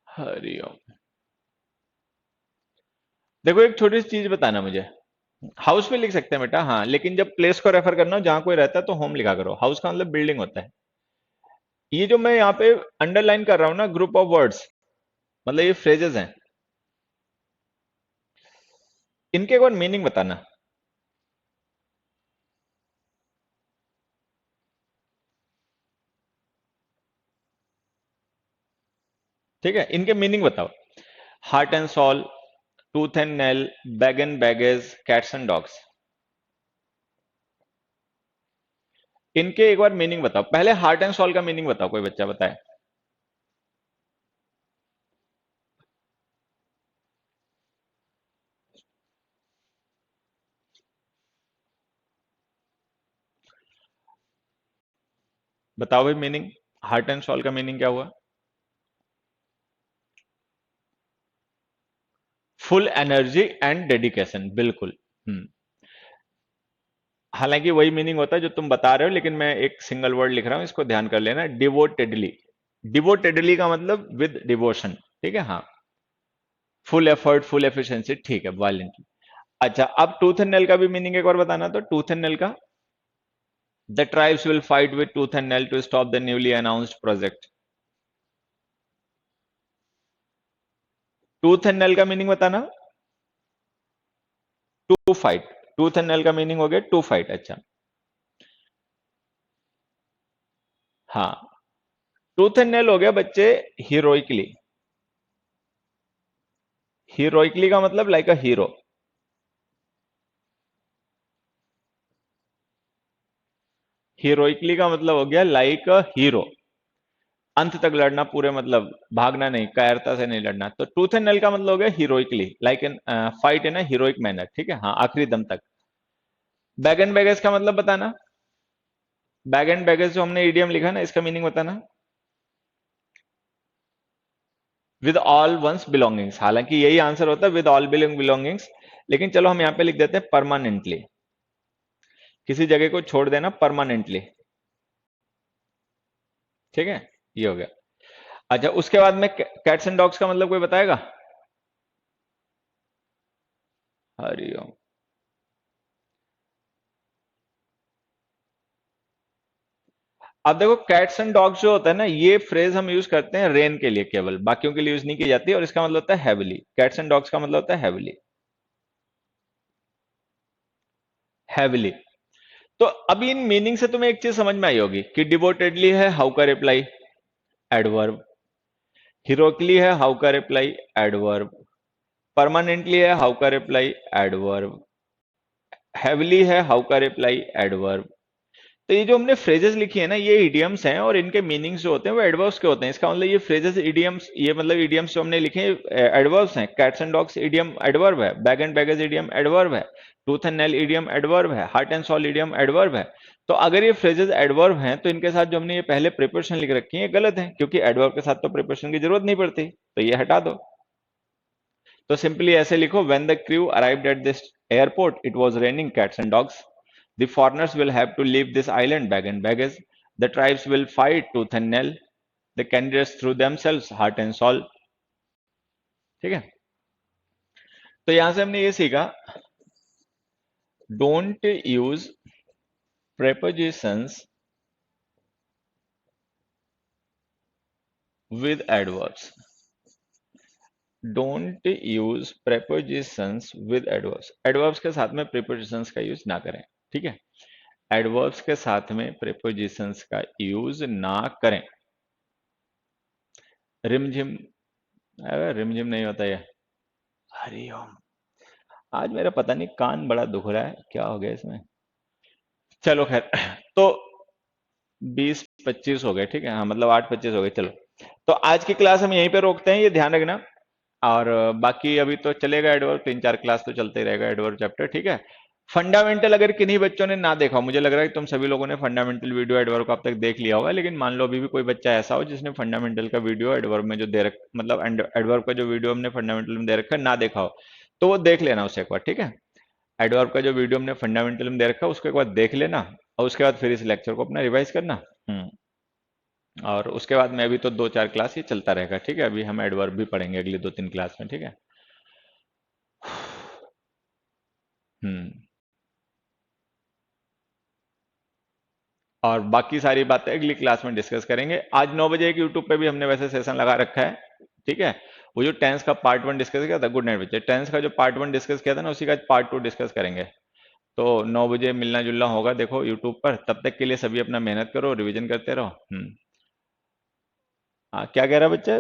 हरिओम। देखो एक छोटी सी चीज बताना मुझे, हाउस में लिख सकते हैं बेटा, हाँ, लेकिन जब प्लेस को रेफर करना हो जहां कोई रहता है तो होम लिखा करो। हाउस का मतलब बिल्डिंग होता है। ये जो मैं यहाँ पे अंडरलाइन कर रहा हूँ ना, ग्रुप ऑफ वर्ड्स, मतलब ये फ्रेजेस हैं, इनके एक बार मीनिंग बताना। ठीक है, इनके मीनिंग बताओ। Heart and soul, tooth and nail, bag and baggage, cats and dogs, इनके एक बार मीनिंग बताओ। पहले हार्ट एंड सॉल का मीनिंग बताओ, कोई बच्चा बताए। बताओ भाई मीनिंग, हार्ट एंड सॉल का मीनिंग क्या हुआ? फुल एनर्जी एंड डेडिकेशन, बिल्कुल। हम्म, हालांकि वही मीनिंग होता है जो तुम बता रहे हो, लेकिन मैं एक सिंगल वर्ड लिख रहा हूं, इसको ध्यान कर लेना, डिवोटेडली। डिवोटेडली का मतलब विद डिवोशन। ठीक है, हाँ, फुल एफर्ट, फुल एफिशिएंसी, ठीक है, वायलेंटली। अच्छा, अब टूथ एंड नेल का भी मीनिंग एक बार बताना। तो टूथ एंड नेल का, the tribes will fight with tooth and nail to stop the newly announced project. Tooth and nail का मीनिंग बताना। To fight. Tooth and nail का मीनिंग हो गया टू फाइट। अच्छा, हाँ, टूथ एंड नेल हो गया बच्चे हीरोइकली। हीरोइकली का मतलब लाइक अ हीरो। हीरोइकली का मतलब हो गया लाइक अ हीरो। अंत तक लड़ना, पूरे मतलब भागना नहीं, कायरता से नहीं लड़ना। तो टूथ एंड नेल का मतलब हो गया heroically, like an fight in a heroic manner. ठीक है, हाँ, आखिरी दम तक। बैग एंड बैगेज का मतलब बताना। बैग एंड बैगेज जो हमने ईडीएम लिखा ना, इसका मीनिंग बताना। विद ऑल वंस बिलोंगिंग्स, हालांकि यही आंसर होता है, विद ऑल बिलोंगिंग्स। लेकिन चलो हम यहां पे लिख देते हैं परमानेंटली। किसी जगह को छोड़ देना परमानेंटली। ठीक है, ये हो गया। अच्छा, उसके बाद में कैट्स एंड डॉग्स का मतलब कोई बताएगा? हरिओम। अब देखो, कैट्स एंड डॉग्स जो होता है ना, ये फ्रेज हम यूज करते हैं रेन के लिए केवल, बाकियों के लिए यूज नहीं की जाती। और इसका मतलब होता है हैविली। कैट्स एंड डॉग्स का मतलब होता है हैविली। हैविली। तो अभी इन मीनिंग से तुम्हें एक चीज समझ में आई होगी कि डिवोटेडली है हाउ का रिप्लाई, एडवर्ब। हीरोइकली है हाउ का रिप्लाई, एडवर्ब। परमानेंटली है हाउ का रिप्लाई, एडवर्ब। हैविली है हाउ का रिप्लाई, एडवर्ब। तो ये जो हमने फ्रेजेस लिखी है ना, ये इडियम्स हैं, और इनके मीनिंग्स जो होते हैं वो एडवर्ब्स के होते हैं। इसका मतलब ये फ्रेजेस इडियम्स, ये मतलब इडियम्स जो हमने लिखे हैं एडवर्ब्स हैं। Cats and dogs idiom adverb है, bag and baggage idiom adverb है, tooth and nail idiom adverb है, heart and soul idiom adverb है। तो अगर ये फ्रेजेस एडवर्ब हैं, तो इनके साथ जो हमने ये पहले प्रिपोजिशन लिख रखी है, ये गलत है, क्योंकि एडवर्ब के साथ तो प्रिपोजिशन की जरूरत नहीं पड़ती, तो ये हटा दो। तो सिंपली ऐसे लिखो, when the crew arrived at this airport it was raining cats and dogs. The foreigners will have to leave this island bag and baggage. The tribes will fight tooth and nail. The candidates threw themselves heart and soul. ठीक है, तो यहां से हमने ये सीखा, don't use prepositions with adverbs। Don't use prepositions with adverbs। Adverbs के साथ में prepositions का यूज ना करें। ठीक है, एडवर्ब्स के साथ में prepositions का यूज ना करें। रिमझिम, अरे रिमझिम नहीं होता ये। हरिओम। आज मेरा पता नहीं कान बड़ा दुख रहा है, क्या हो गया इसमें। चलो खैर, तो 20-25 हो गए। ठीक है, हाँ, मतलब 8-25 हो गए। चलो, तो आज की क्लास हम यहीं पे रोकते हैं, ये ध्यान रखना। और बाकी अभी तो चलेगा एडवर्ब, 3-4 क्लास तो चलते ही रहेगा एडवर्ब चैप्टर। ठीक है, फंडामेंटल अगर किन्हीं बच्चों ने ना देखा, मुझे लग रहा है कि तुम सभी लोगों ने फंडामेंटल वीडियो एडवर्ब का अब तक देख लिया होगा, लेकिन मान लो अभी भी कोई बच्चा ऐसा हो जिसने फंडामेंटल का वीडियो एडवर्ब में जो दे रख, मतलब एडवर्ब का जो वीडियो हमने फंडामेंटल में दे रखा है ना देखा हो, तो वो देख लेना उसे एक बार। ठीक है, एडवर्ब का जो वीडियो हमने फंडामेंटल में दे रखा है उसको एक बार देख लेना, और उसके बाद फिर इस लेक्चर को अपना रिवाइज करना। और उसके बाद में अभी तो 2-4 क्लास ही चलता रहेगा। ठीक है, अभी हम एडवर्ब भी पढ़ेंगे अगली 2-3 क्लास में। ठीक है। हम्म और बाकी सारी बातें अगली क्लास में डिस्कस करेंगे। आज 9 बजे एक यूट्यूब पे भी हमने वैसे सेशन लगा रखा है। ठीक है, वो जो टेंस का पार्ट 1 डिस्कस किया था, गुड नाइट बच्चे, टेंस का जो पार्ट 1 डिस्कस किया था ना, उसी का पार्ट 2 डिस्कस करेंगे। तो 9 बजे मिलना जुलना होगा देखो यूट्यूब पर। तब तक के लिए सभी अपना मेहनत करो, रिवीजन करते रहो। हाँ, क्या कह रहा बच्चा?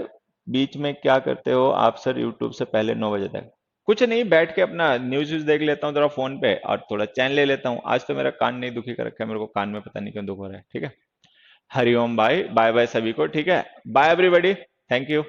बीच में क्या करते हो आप सर यूट्यूब से पहले 9 बजे तक? कुछ नहीं, बैठ के अपना न्यूज व्यूज देख लेता हूँ थोड़ा फोन पे, और थोड़ा चैन ले लेता हूँ। आज तो मेरा कान नहीं दुखी कर रखा है, मेरे को कान में पता नहीं क्यों दुख हो रहा है। ठीक है, हरिओम, बाय बाय बाय सभी को। ठीक है, बाय एवरीबॉडी, थैंक यू।